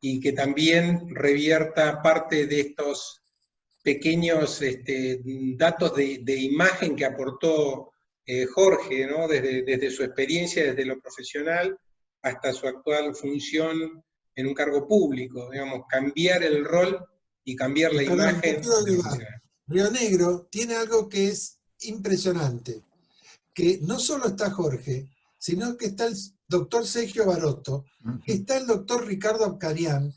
y que también revierta parte de estos pequeños datos de imagen que aportó Jorge, ¿no? Desde su experiencia, desde lo profesional, hasta su actual función en un cargo público, digamos, cambiar el rol y cambiar la imagen del funcionario. Río Negro tiene algo que es impresionante, que no solo está Jorge, sino que está el doctor Sergio Barotto, que está el doctor Ricardo Abcarian,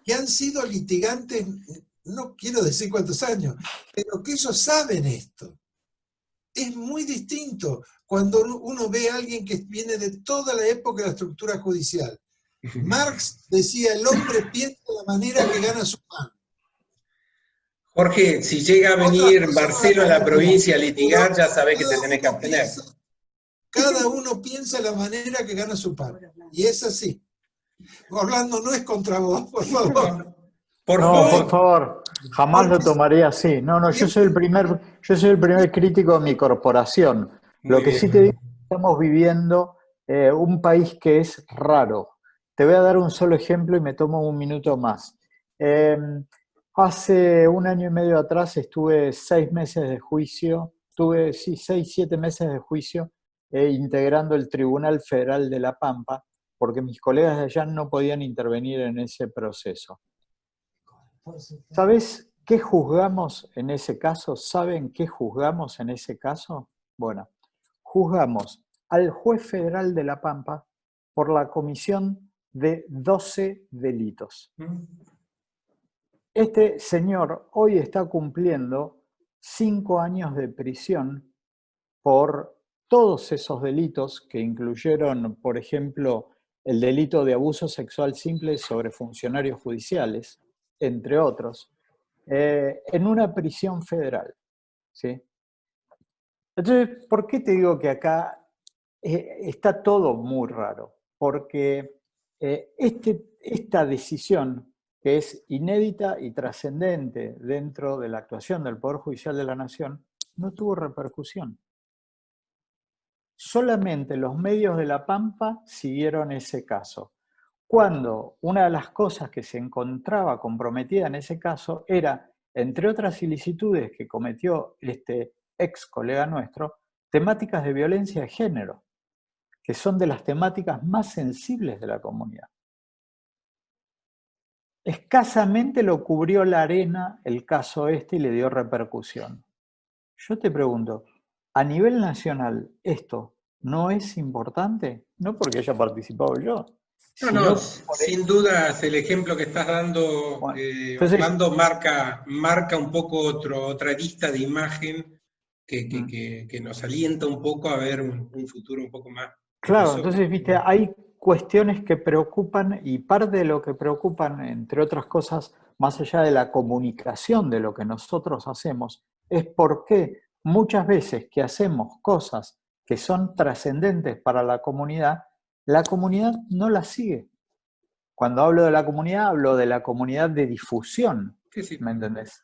que han sido litigantes, no quiero decir cuántos años, pero que ellos saben esto. Es muy distinto cuando uno ve a alguien que viene de toda la época de la estructura judicial. Marx decía, el hombre piensa de la manera que gana su pan. Jorge, si llega a venir Marcelo a la provincia a litigar, ya sabés que te tenés que abstener. Cada uno piensa de la manera que gana su pan. Y es así. Orlando, no es contra vos, por favor. Por favor, jamás lo tomaría así. No, yo soy el primer crítico de mi corporación. Lo que sí te digo es que estamos viviendo un país que es raro. Te voy a dar un solo ejemplo y me tomo un minuto más. Hace 1 año y medio atrás estuve 6 meses de juicio, 6-7 meses de juicio, integrando el Tribunal Federal de La Pampa, porque mis colegas de allá no podían intervenir en ese proceso. ¿Sabes qué juzgamos en ese caso? ¿Saben qué juzgamos en ese caso? Bueno, juzgamos al juez federal de La Pampa por la comisión de 12 delitos. Este señor hoy está cumpliendo 5 años de prisión por todos esos delitos que incluyeron, por ejemplo, el delito de abuso sexual simple sobre funcionarios judiciales, entre otros, en una prisión federal, ¿sí? Entonces, ¿por qué te digo que acá está todo muy raro? Porque esta decisión, que es inédita y trascendente dentro de la actuación del Poder Judicial de la Nación, no tuvo repercusión. Solamente los medios de La Pampa siguieron ese caso, cuando una de las cosas que se encontraba comprometida en ese caso era, entre otras ilicitudes que cometió este ex colega nuestro, temáticas de violencia de género, que son de las temáticas más sensibles de la comunidad. Escasamente lo cubrió La Arena el caso y le dio repercusión. Yo te pregunto, ¿a nivel nacional esto no es importante? No porque haya participado yo. No, sin dudas el ejemplo que estás dando, bueno, entonces, Orlando, marca un poco otra lista de imagen que nos alienta un poco a ver un futuro un poco más. Claro, entonces, viste, hay cuestiones que preocupan y parte de lo que preocupan, entre otras cosas, más allá de la comunicación de lo que nosotros hacemos, es por qué muchas veces que hacemos cosas que son trascendentes para la comunidad no las sigue. Cuando hablo de la comunidad, hablo de la comunidad de difusión, sí. ¿Me entendés?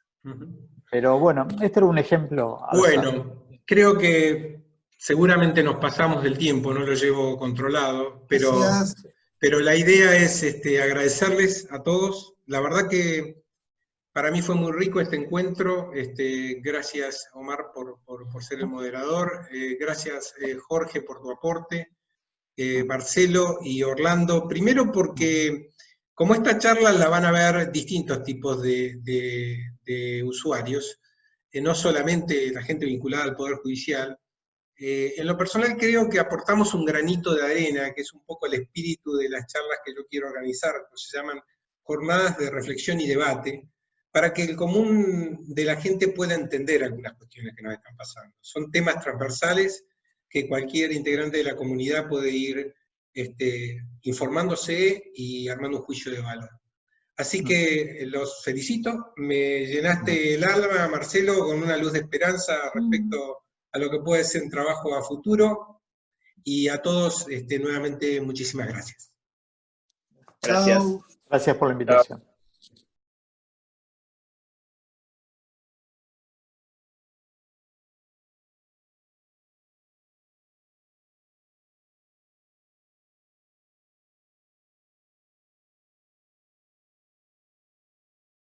Pero bueno, este era un ejemplo. Bueno, creo que seguramente nos pasamos del tiempo, no lo llevo controlado, pero la idea es agradecerles a todos. La verdad que para mí fue muy rico este encuentro. Gracias, Omar, por ser el moderador. Gracias, Jorge, por tu aporte. Marcelo y Orlando. Primero porque, como esta charla la van a ver distintos tipos de usuarios, no solamente la gente vinculada al Poder Judicial. En lo personal creo que aportamos un granito de arena, que es un poco el espíritu de las charlas que yo quiero organizar, que se llaman jornadas de reflexión y debate, para que el común de la gente pueda entender algunas cuestiones que nos están pasando. Son temas transversales que cualquier integrante de la comunidad puede ir informándose y armando un juicio de valor. Así que los felicito, me llenaste el alma, Marcelo, con una luz de esperanza respecto a lo que puede ser un trabajo a futuro, y a todos nuevamente muchísimas gracias. Gracias. Gracias por la invitación.